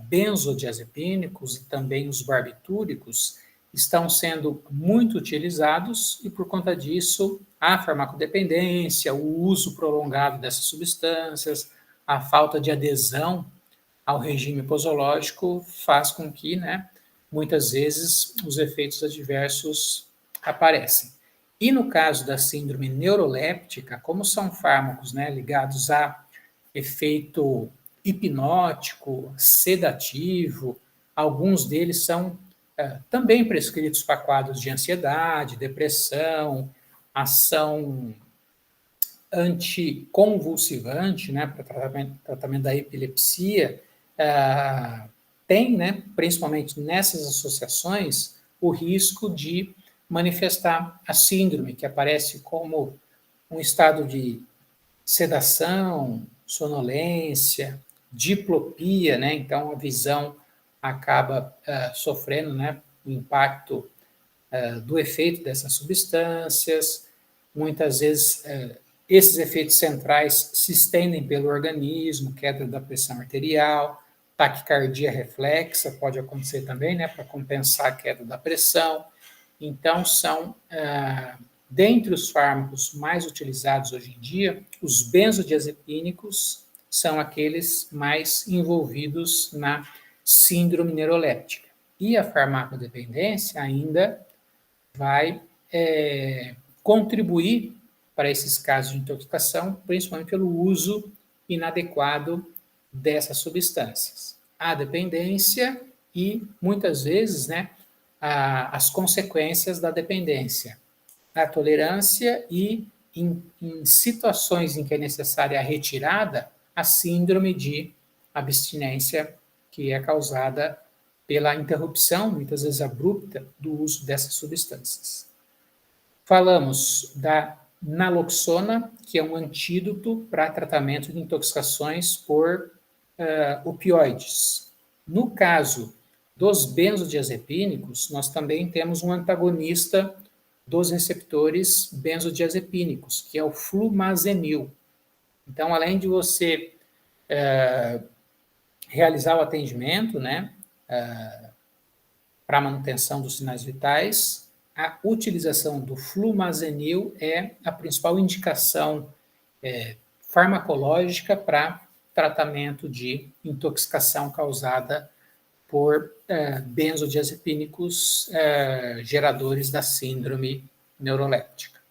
benzodiazepínicos e também os barbitúricos estão sendo muito utilizados e, por conta disso, a farmacodependência, o uso prolongado dessas substâncias, a falta de adesão ao regime posológico faz com que, né, muitas vezes, os efeitos adversos aparecem. E no caso da síndrome neuroléptica, como são fármacos, né, ligados a efeito hipnótico, sedativo, alguns deles são também prescritos para quadros de ansiedade, depressão, ação anticonvulsivante, né, para tratamento da epilepsia, tem, né, principalmente nessas associações, o risco de manifestar a síndrome, que aparece como um estado de sedação, sonolência, diplopia, né? Então a visão acaba sofrendo, né, o impacto do efeito dessas substâncias. Muitas vezes Esses efeitos centrais se estendem pelo organismo, queda da pressão arterial, taquicardia reflexa pode acontecer também, né, para compensar a queda da pressão. Então, são, dentre os fármacos mais utilizados hoje em dia, os benzodiazepínicos são aqueles mais envolvidos na síndrome neuroléptica. E a farmacodependência ainda vai contribuir para esses casos de intoxicação, principalmente pelo uso inadequado dessas substâncias. A dependência e, muitas vezes, né, as consequências da dependência. A tolerância e, em situações em que é necessária a retirada, a síndrome de abstinência, que é causada pela interrupção, muitas vezes abrupta, do uso dessas substâncias. Falamos da naloxona, que é um antídoto para tratamento de intoxicações por opioides. No caso dos benzodiazepínicos, nós também temos um antagonista dos receptores benzodiazepínicos, que é o flumazenil. Então, além de você realizar o atendimento, né, para manutenção dos sinais vitais, a utilização do flumazenil é a principal indicação farmacológica para tratamento de intoxicação causada por benzodiazepínicos geradores da síndrome neuroléptica.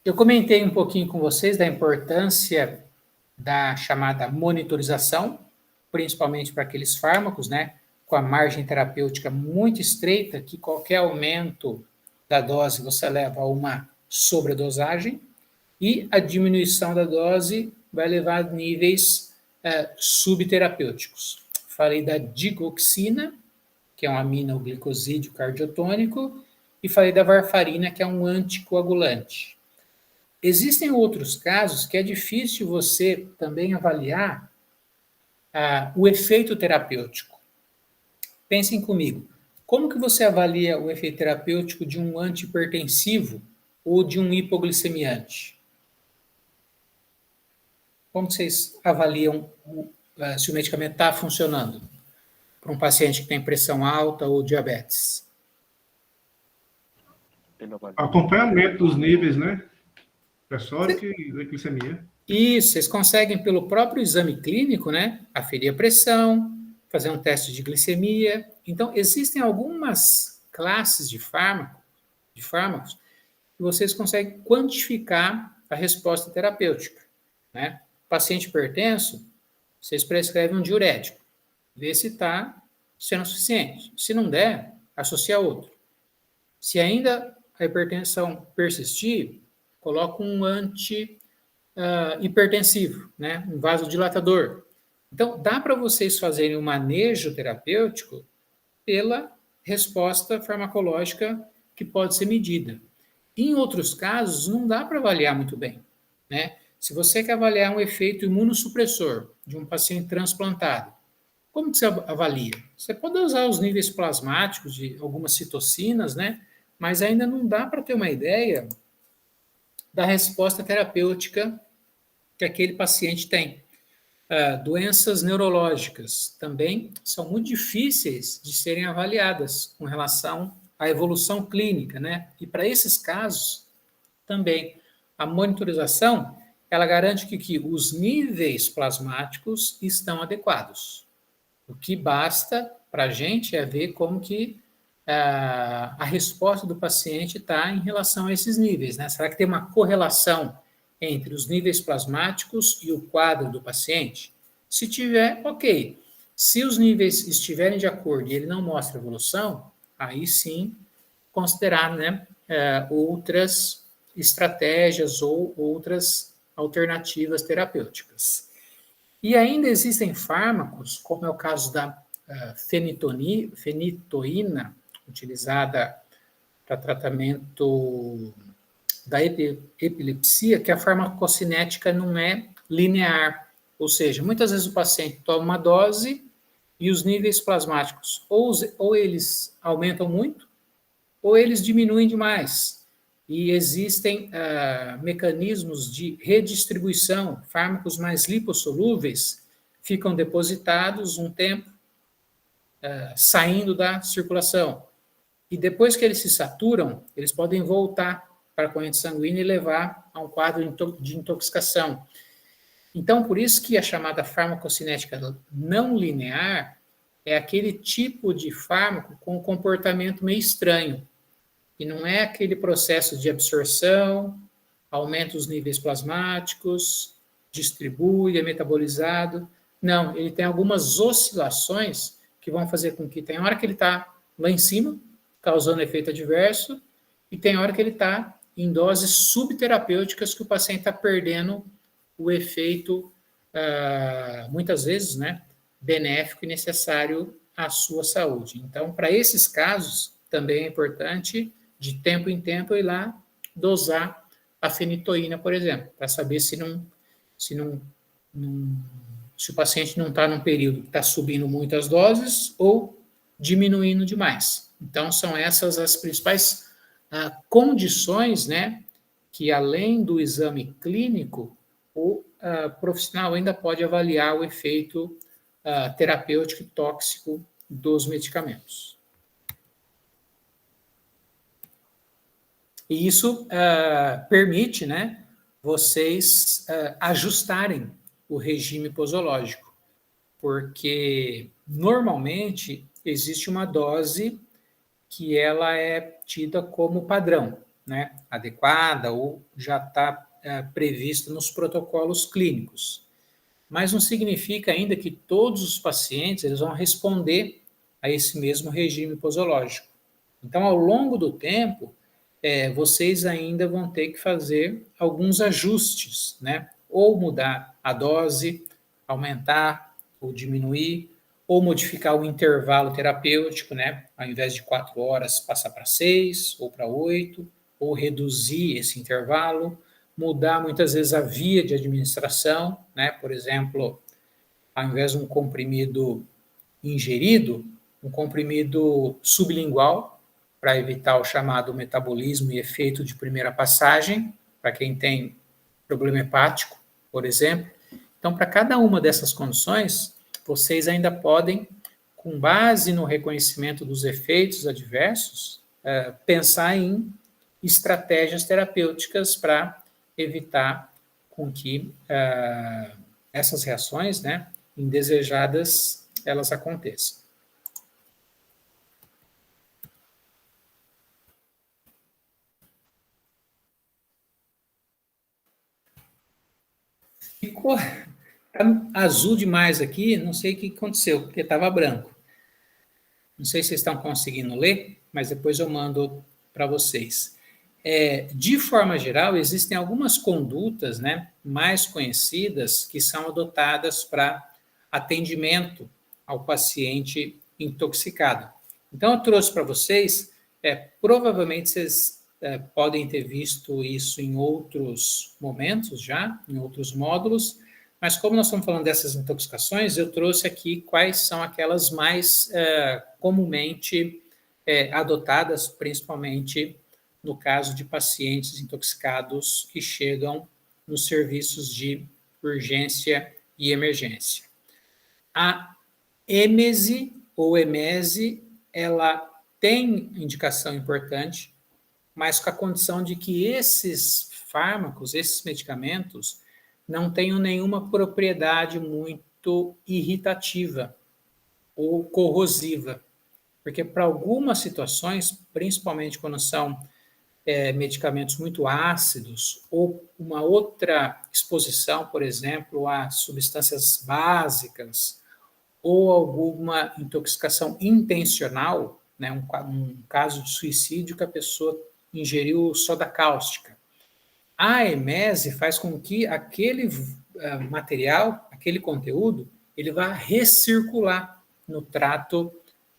Eu comentei um pouquinho com vocês da importância da chamada monitorização, principalmente para aqueles fármacos, né, com a margem terapêutica muito estreita, que qualquer aumento da dose você leva a uma sobredosagem, e a diminuição da dose vai levar a níveis subterapêuticos. Falei da digoxina, que é um aminoglicosídeo cardiotônico, e falei da varfarina, que é um anticoagulante. Existem outros casos que é difícil você também avaliar o efeito terapêutico. Pensem comigo, como que você avalia o efeito terapêutico de um antihipertensivo ou de um hipoglicemiante? Como vocês avaliam se o medicamento está funcionando para um paciente que tem pressão alta ou diabetes? Acompanhamento dos níveis, né? Pressórica e glicemia. Isso, vocês conseguem pelo próprio exame clínico, né? Aferir a pressão, fazer um teste de glicemia. Então, existem algumas classes de fármacos, que vocês conseguem quantificar a resposta terapêutica, né? Paciente hipertenso, vocês prescrevem um diurético, vê se está sendo suficiente. Se não der, associa outro. Se ainda a hipertensão persistir, coloca um hipertensivo, né? Um vasodilatador. Então, dá para vocês fazerem um manejo terapêutico pela resposta farmacológica que pode ser medida. Em outros casos, não dá para avaliar muito bem, né? Se você quer avaliar um efeito imunossupressor de um paciente transplantado, como que você avalia? Você pode usar os níveis plasmáticos de algumas citocinas, né? Mas ainda não dá para ter uma ideia da resposta terapêutica que aquele paciente tem. Doenças neurológicas também são muito difíceis de serem avaliadas com relação à evolução clínica, né? E para esses casos, também, a monitorização, ela garante que os níveis plasmáticos estão adequados. O que basta para a gente é ver como que a resposta do paciente está em relação a esses níveis, né? Será que tem uma correlação entre os níveis plasmáticos e o quadro do paciente? Se tiver, ok. Se os níveis estiverem de acordo e ele não mostra evolução, aí sim considerar, né, outras estratégias ou outras alternativas terapêuticas. E ainda existem fármacos, como é o caso da fenitoína, utilizada para tratamento da epilepsia, que a farmacocinética não é linear. Ou seja, muitas vezes o paciente toma uma dose e os níveis plasmáticos ou eles aumentam muito, ou eles diminuem demais. E existem mecanismos de redistribuição, fármacos mais lipossolúveis ficam depositados um tempo, saindo da circulação. E depois que eles se saturam, eles podem voltar para a corrente sanguínea e levar a um quadro de intoxicação. Então, por isso que a chamada farmacocinética não linear é aquele tipo de fármaco com um comportamento meio estranho. E não é aquele processo de absorção, aumenta os níveis plasmáticos, distribui, é metabolizado. Não, ele tem algumas oscilações que vão fazer com que tem hora que ele está lá em cima, causando efeito adverso, e tem hora que ele está em doses subterapêuticas que o paciente está perdendo o efeito, muitas vezes, né, benéfico e necessário à sua saúde. Então, para esses casos, também é importante, de tempo em tempo, ir lá dosar a fenitoína, por exemplo, para saber se o paciente não está num período que está subindo muito as doses ou diminuindo demais. Então, são essas as principais condições, né, que além do exame clínico, o profissional ainda pode avaliar o efeito terapêutico e tóxico dos medicamentos. E isso permite, né, vocês ajustarem o regime posológico, porque normalmente existe uma dose que ela é tida como padrão, né, adequada ou já está previsto nos protocolos clínicos. Mas não significa ainda que todos os pacientes eles vão responder a esse mesmo regime posológico. Então, ao longo do tempo, vocês ainda vão ter que fazer alguns ajustes, né? Ou mudar a dose, aumentar ou diminuir, ou modificar o intervalo terapêutico, né? Ao invés de 4 horas, passar para 6 ou para 8, ou reduzir esse intervalo, mudar muitas vezes a via de administração, né? Por exemplo, ao invés de um comprimido ingerido, um comprimido sublingual, para evitar o chamado metabolismo e efeito de primeira passagem, para quem tem problema hepático, por exemplo. Então, para cada uma dessas condições, vocês ainda podem, com base no reconhecimento dos efeitos adversos, pensar em estratégias terapêuticas para evitar com que essas reações, né, indesejadas, elas aconteçam. Ficou azul demais aqui, não sei o que aconteceu, porque estava branco. Não sei se vocês estão conseguindo ler, mas depois eu mando para vocês. De forma geral, existem algumas condutas, né, mais conhecidas que são adotadas para atendimento ao paciente intoxicado. Então, eu trouxe para vocês, provavelmente vocês podem ter visto isso em outros momentos já, em outros módulos, mas como nós estamos falando dessas intoxicações, eu trouxe aqui quais são aquelas mais comumente adotadas, principalmente no caso de pacientes intoxicados que chegam nos serviços de urgência e emergência. A êmese ou emese, ela tem indicação importante, mas com a condição de que esses fármacos, esses medicamentos, não tenham nenhuma propriedade muito irritativa ou corrosiva. Porque para algumas situações, principalmente quando são medicamentos muito ácidos ou uma outra exposição, por exemplo, a substâncias básicas ou alguma intoxicação intencional, né, um caso de suicídio que a pessoa ingeriu soda cáustica. A emese faz com que aquele material, aquele conteúdo, ele vá recircular no trato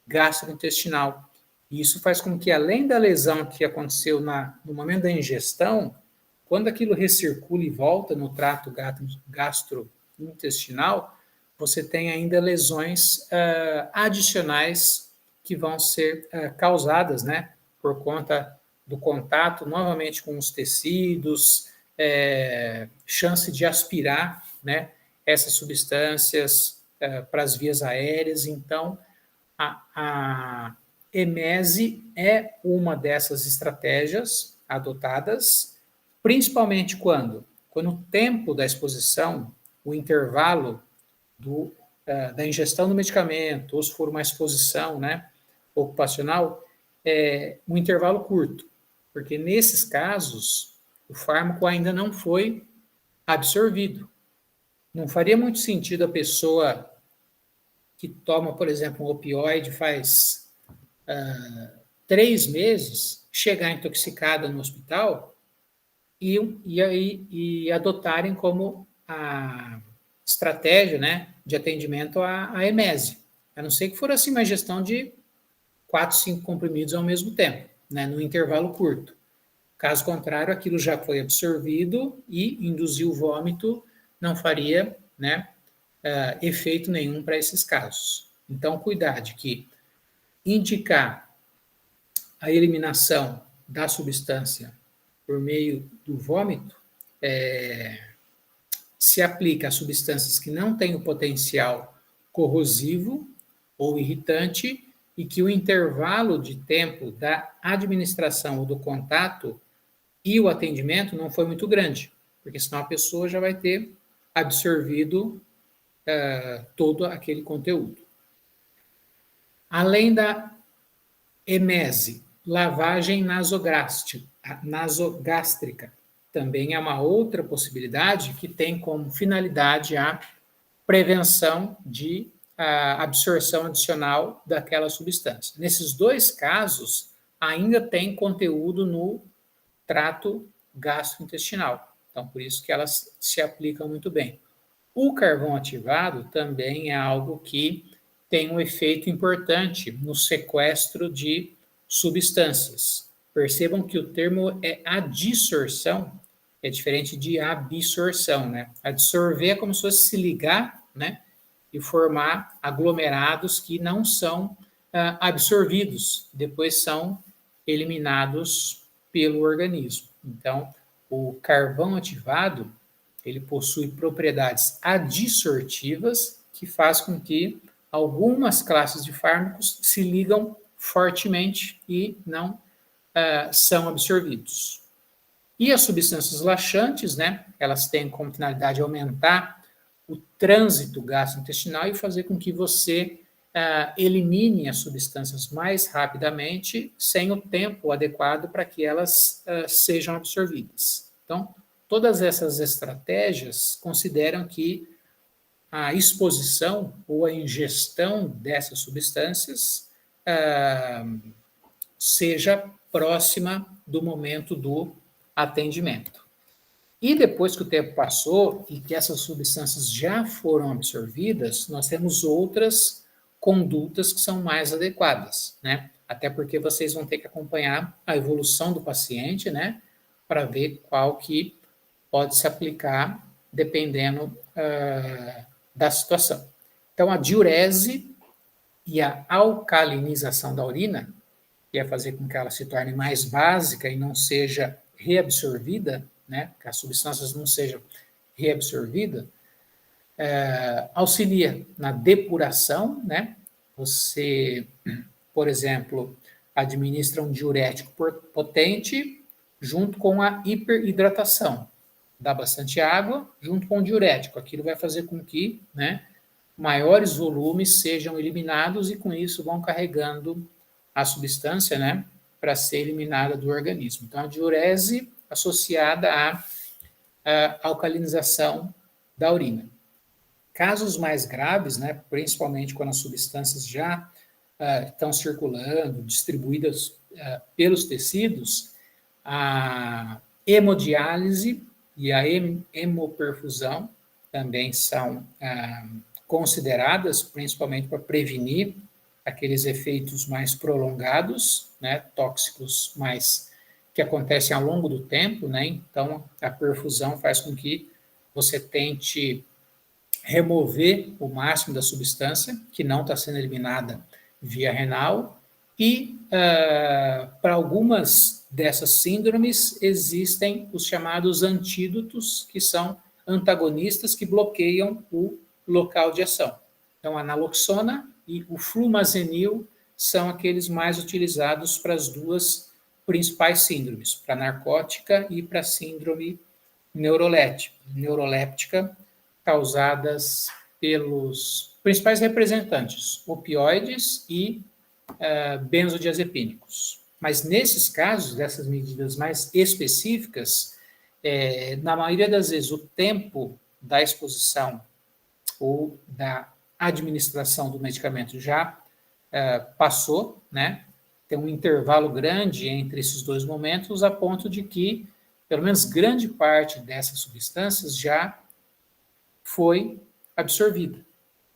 gastrointestinal. E isso faz com que, além da lesão que aconteceu no momento da ingestão, quando aquilo recircula e volta no trato gastrointestinal, você tem ainda lesões adicionais que vão ser causadas, né, por conta do contato novamente com os tecidos, chance de aspirar, né, essas substâncias para as vias aéreas. Então, a emese é uma dessas estratégias adotadas, principalmente quando o tempo da exposição, o intervalo da ingestão do medicamento, ou se for uma exposição, né, ocupacional, um intervalo curto, porque nesses casos o fármaco ainda não foi absorvido. Não faria muito sentido a pessoa que toma, por exemplo, um opioide faz 3 meses chegar intoxicada no hospital e adotarem como a estratégia, né, de atendimento a emese. A não ser que for assim uma gestão de 4, 5 comprimidos ao mesmo tempo, né, no intervalo curto. Caso contrário, aquilo já foi absorvido e induzir o vômito não faria, né, efeito nenhum para esses casos. Então, cuidar de que indicar a eliminação da substância por meio do vômito se aplica a substâncias que não têm o potencial corrosivo ou irritante e que o intervalo de tempo da administração ou do contato e o atendimento não foi muito grande, porque senão a pessoa já vai ter absorvido todo aquele conteúdo. Além da emese, lavagem nasogástrica também é uma outra possibilidade que tem como finalidade a prevenção de absorção adicional daquela substância. Nesses 2 casos, ainda tem conteúdo no trato gastrointestinal. Então, por isso que elas se aplicam muito bem. O carvão ativado também é algo que tem um efeito importante no sequestro de substâncias. Percebam que o termo é adsorção, é diferente de absorção, né? Adsorver é como se fosse se ligar, né? E formar aglomerados que não são absorvidos, depois são eliminados pelo organismo. Então, o carvão ativado, ele possui propriedades adsortivas que faz com que algumas classes de fármacos se ligam fortemente e não são absorvidos. E as substâncias laxantes, né, elas têm como finalidade aumentar o trânsito gastrointestinal e fazer com que você elimine as substâncias mais rapidamente, sem o tempo adequado para que elas sejam absorvidas. Então, todas essas estratégias consideram que a exposição ou a ingestão dessas substâncias seja próxima do momento do atendimento. E depois que o tempo passou e que essas substâncias já foram absorvidas, nós temos outras condutas que são mais adequadas, né? Até porque vocês vão ter que acompanhar a evolução do paciente, né? Para ver qual que pode se aplicar dependendo da situação. Então, a diurese e a alcalinização da urina, que é fazer com que ela se torne mais básica e não seja reabsorvida, né, que as substâncias não sejam reabsorvidas, auxilia na depuração, né? Você, por exemplo, administra um diurético potente junto com a hiperidratação. Dá bastante água junto com o diurético. Aquilo vai fazer com que, né, maiores volumes sejam eliminados e com isso vão carregando a substância, né, para ser eliminada do organismo. Então, a diurese associada à alcalinização da urina. Casos mais graves, né, principalmente quando as substâncias já estão circulando, distribuídas pelos tecidos, a hemodiálise e a hemoperfusão também são consideradas, principalmente para prevenir aqueles efeitos mais prolongados, né, tóxicos mais que acontecem ao longo do tempo, né? Então, a perfusão faz com que você tente remover o máximo da substância que não está sendo eliminada via renal e para algumas dessas síndromes existem os chamados antídotos, que são antagonistas que bloqueiam o local de ação. Então, a naloxona e o flumazenil são aqueles mais utilizados para as duas principais síndromes, para a narcótica e para a síndrome neuroléptica, causadas pelos principais representantes, opioides e benzodiazepínicos. Mas nesses casos, dessas medidas mais específicas, na maioria das vezes o tempo da exposição ou da administração do medicamento já passou, né? Tem um intervalo grande entre esses dois momentos, a ponto de que, pelo menos grande parte dessas substâncias já foi absorvida.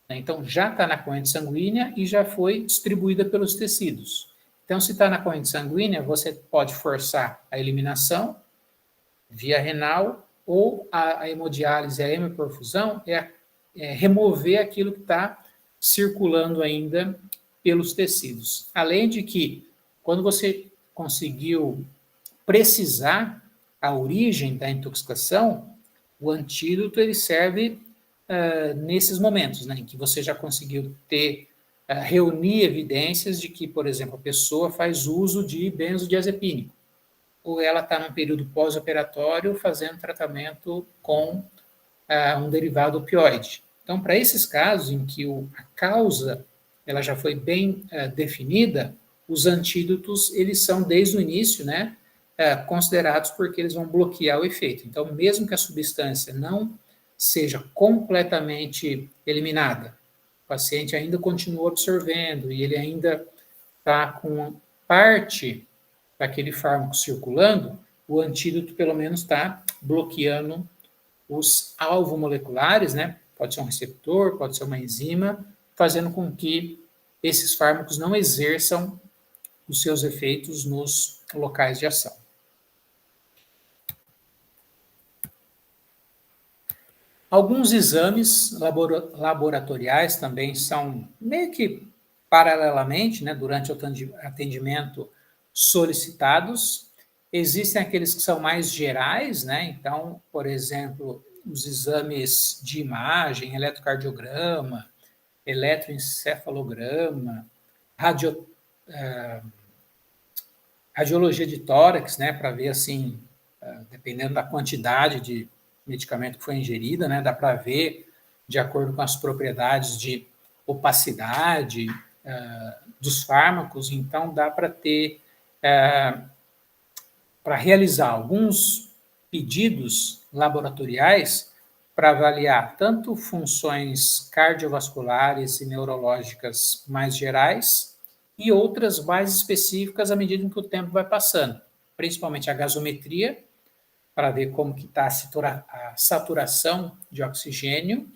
Então, já está na corrente sanguínea e já foi distribuída pelos tecidos. Então, se está na corrente sanguínea, você pode forçar a eliminação via renal ou a hemodiálise, a hemoperfusão, remover aquilo que está circulando ainda pelos tecidos. Além de que, quando você conseguiu precisar a origem da intoxicação, o antídoto ele serve nesses momentos, né, em que você já conseguiu reunir evidências de que, por exemplo, a pessoa faz uso de benzodiazepínico, ou ela está num período pós-operatório fazendo tratamento com um derivado opioide. Então, para esses casos em que a causa ela já foi bem definida, os antídotos eles são desde o início, né, considerados porque eles vão bloquear o efeito. Então, mesmo que a substância não seja completamente eliminada, o paciente ainda continua absorvendo e ele ainda está com parte daquele fármaco circulando, o antídoto pelo menos está bloqueando os alvos moleculares, né? Pode ser um receptor, pode ser uma enzima, fazendo com que esses fármacos não exerçam os seus efeitos nos locais de ação. Alguns exames laboratoriais também são meio que paralelamente, né, durante o atendimento solicitados. Existem aqueles que são mais gerais, né? Então, por exemplo, os exames de imagem, eletrocardiograma, eletroencefalograma, radiologia de tórax, né, para ver assim, dependendo da quantidade de medicamento que foi ingerida, né, dá para ver de acordo com as propriedades de opacidade dos fármacos, então dá para ter para realizar alguns pedidos laboratoriais para avaliar tanto funções cardiovasculares e neurológicas mais gerais e outras mais específicas à medida que o tempo vai passando, principalmente a gasometria, para ver como que está a saturação de oxigênio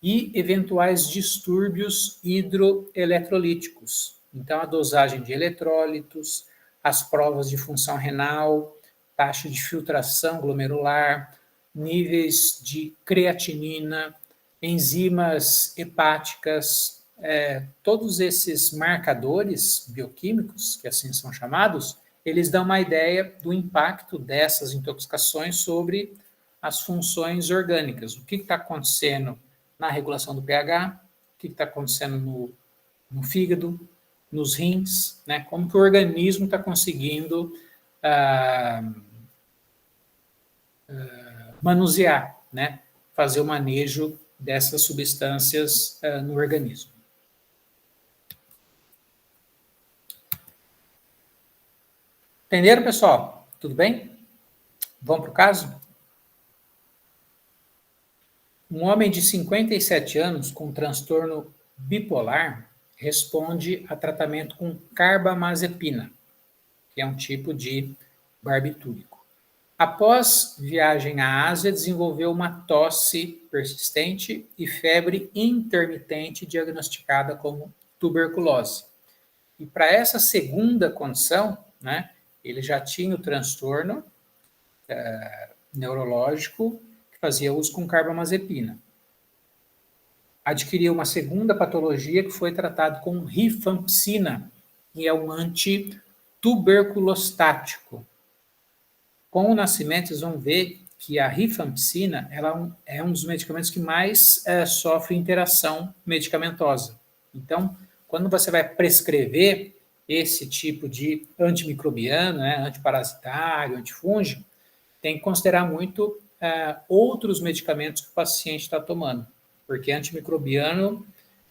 e eventuais distúrbios hidroeletrolíticos. Então, a dosagem de eletrólitos, as provas de função renal, taxa de filtração glomerular, níveis de creatinina, enzimas hepáticas, todos esses marcadores bioquímicos, que assim são chamados, eles dão uma ideia do impacto dessas intoxicações sobre as funções orgânicas. O que está acontecendo na regulação do pH, o que está acontecendo no fígado, nos rins, né? Como que o organismo está conseguindo manusear, né? Fazer o manejo dessas substâncias no organismo. Entenderam, pessoal? Tudo bem? Vamos para o caso? Um homem de 57 anos com transtorno bipolar responde a tratamento com carbamazepina, que é um tipo de barbitúrico. Após viagem à Ásia, desenvolveu uma tosse persistente e febre intermitente diagnosticada como tuberculose. E para essa segunda condição, né, ele já tinha o transtorno neurológico que fazia uso com carbamazepina. adquiriu uma segunda patologia que foi tratado com rifampicina, que é um antituberculostático. Com o nascimento, vocês vão ver que a rifampicina ela é um dos medicamentos que mais sofre interação medicamentosa. Então, quando você vai prescrever esse tipo de antimicrobiano, né, antiparasitário, antifúngico, tem que considerar muito outros medicamentos que o paciente está tomando, porque antimicrobiano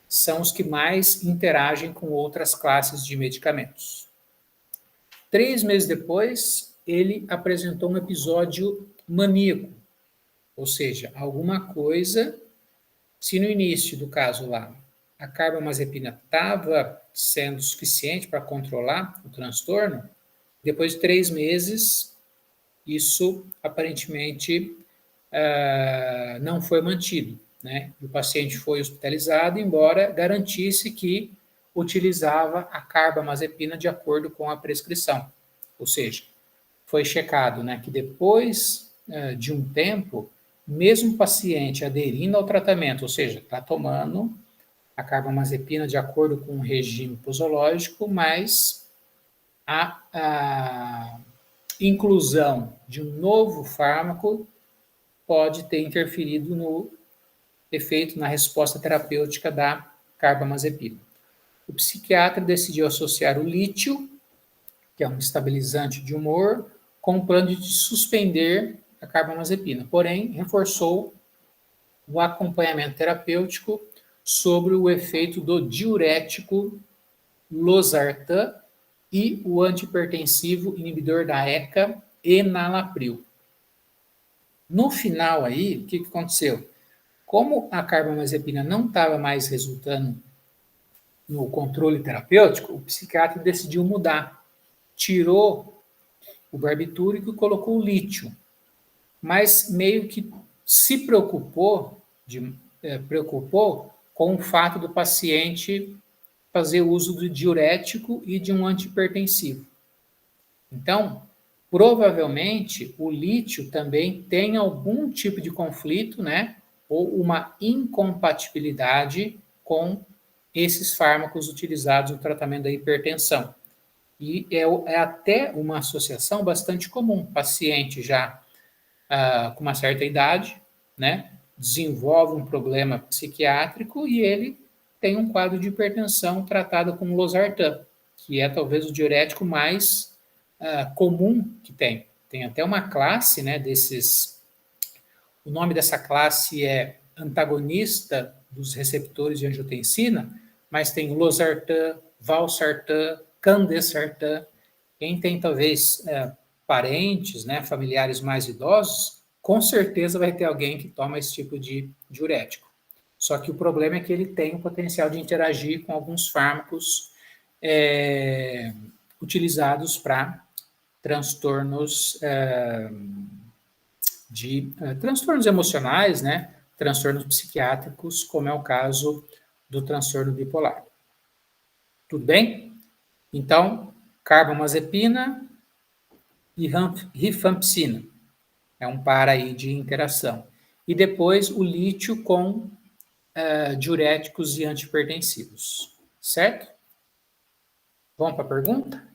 são os que mais interagem com outras classes de medicamentos. 3 meses depois, ele apresentou um episódio maníaco, ou seja, alguma coisa, se no início do caso lá, a carbamazepina estava sendo suficiente para controlar o transtorno, depois de 3 meses, isso aparentemente não foi mantido, né? O paciente foi hospitalizado, embora garantisse que utilizava a carbamazepina de acordo com a prescrição. Ou seja, foi checado, né, que depois de um tempo, mesmo o paciente aderindo ao tratamento, ou seja, está tomando a carbamazepina de acordo com o regime posológico, mas a inclusão de um novo fármaco pode ter interferido no efeito, na resposta terapêutica da carbamazepina. O psiquiatra decidiu associar o lítio, que é um estabilizante de humor, com o plano de suspender a carbamazepina, porém reforçou o acompanhamento terapêutico sobre o efeito do diurético losartan e o antihipertensivo inibidor da ECA, enalapril. No final aí, o que aconteceu? Como a carbamazepina não estava mais resultando no controle terapêutico, o psiquiatra decidiu mudar. Tirou o barbitúrico e colocou o lítio. Mas meio que se preocupou com o fato do paciente fazer uso do diurético e de um antihipertensivo. Então, provavelmente, o lítio também tem algum tipo de conflito, né? Ou uma incompatibilidade com esses fármacos utilizados no tratamento da hipertensão. E é até uma associação bastante comum. Paciente já com uma certa idade, né, desenvolve um problema psiquiátrico e ele tem um quadro de hipertensão tratado com losartan, que é talvez o diurético mais comum que tem. Tem até uma classe, né, desses. O nome dessa classe é antagonista dos receptores de angiotensina, mas tem losartan, valsartan, candesartan. Quem tem talvez parentes, né, familiares mais idosos, com certeza vai ter alguém que toma esse tipo de diurético. Só que o problema é que ele tem o potencial de interagir com alguns fármacos utilizados para transtornos transtornos emocionais, né? Transtornos psiquiátricos, como é o caso do transtorno bipolar. Tudo bem? Então, carbamazepina e rifampicina. É um par aí de interação. E depois o lítio com diuréticos e antihipertensivos. Certo? Vamos para a pergunta?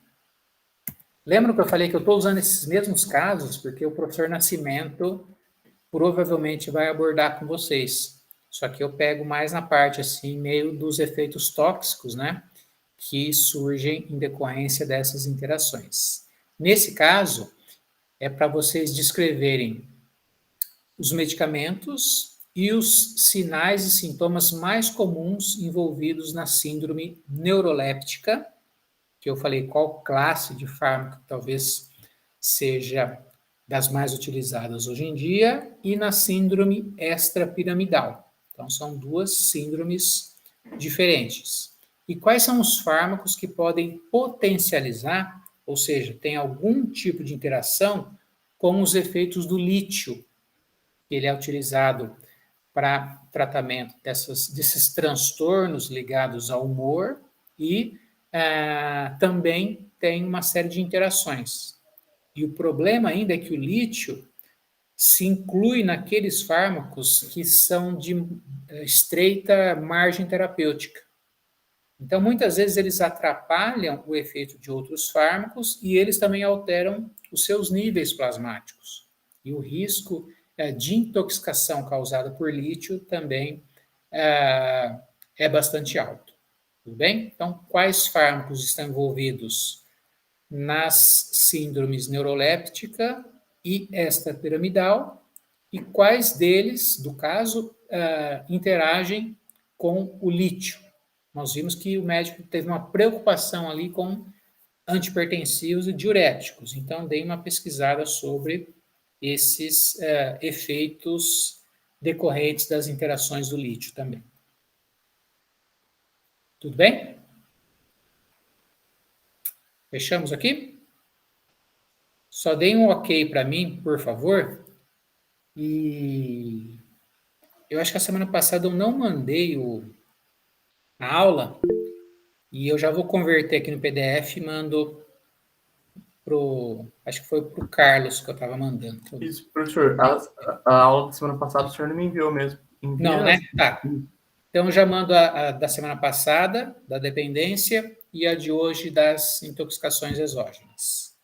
Lembra que eu falei que eu estou usando esses mesmos casos porque o professor Nascimento provavelmente vai abordar com vocês. Só que eu pego mais na parte assim, meio dos efeitos tóxicos, né? Que surgem em decorrência dessas interações. Nesse caso, é para vocês descreverem os medicamentos e os sinais e sintomas mais comuns envolvidos na síndrome neuroléptica, que eu falei qual classe de fármaco talvez seja das mais utilizadas hoje em dia, e na síndrome extrapiramidal. Então, são duas síndromes diferentes. E quais são os fármacos que podem potencializar, ou seja, tem algum tipo de interação com os efeitos do lítio, que ele é utilizado para tratamento desses transtornos ligados ao humor e também tem uma série de interações. E o problema ainda é que o lítio se inclui naqueles fármacos que são de estreita margem terapêutica. Então, muitas vezes, eles atrapalham o efeito de outros fármacos e eles também alteram os seus níveis plasmáticos. E o risco de intoxicação causada por lítio também é bastante alto. Tudo bem? Então, quais fármacos estão envolvidos nas síndromes neuroléptica e extrapiramidal e quais deles, do caso, interagem com o lítio? Nós vimos que o médico teve uma preocupação ali com antipertensivos e diuréticos, então dei uma pesquisada sobre esses efeitos decorrentes das interações do lítio também. Tudo bem? Fechamos aqui? Só deem um ok para mim, por favor. E eu acho que a semana passada eu não mandei a aula e eu já vou converter aqui no PDF e mando acho que foi para o Carlos que eu estava mandando. Isso, professor. A aula da semana passada o senhor não me enviou mesmo. Não, né? Tá. Então, eu já mando a da semana passada, da dependência, e a de hoje das intoxicações exógenas.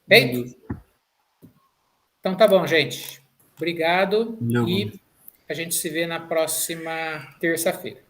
Feito? Então, tá bom, gente. Obrigado. E a gente se vê na próxima terça-feira.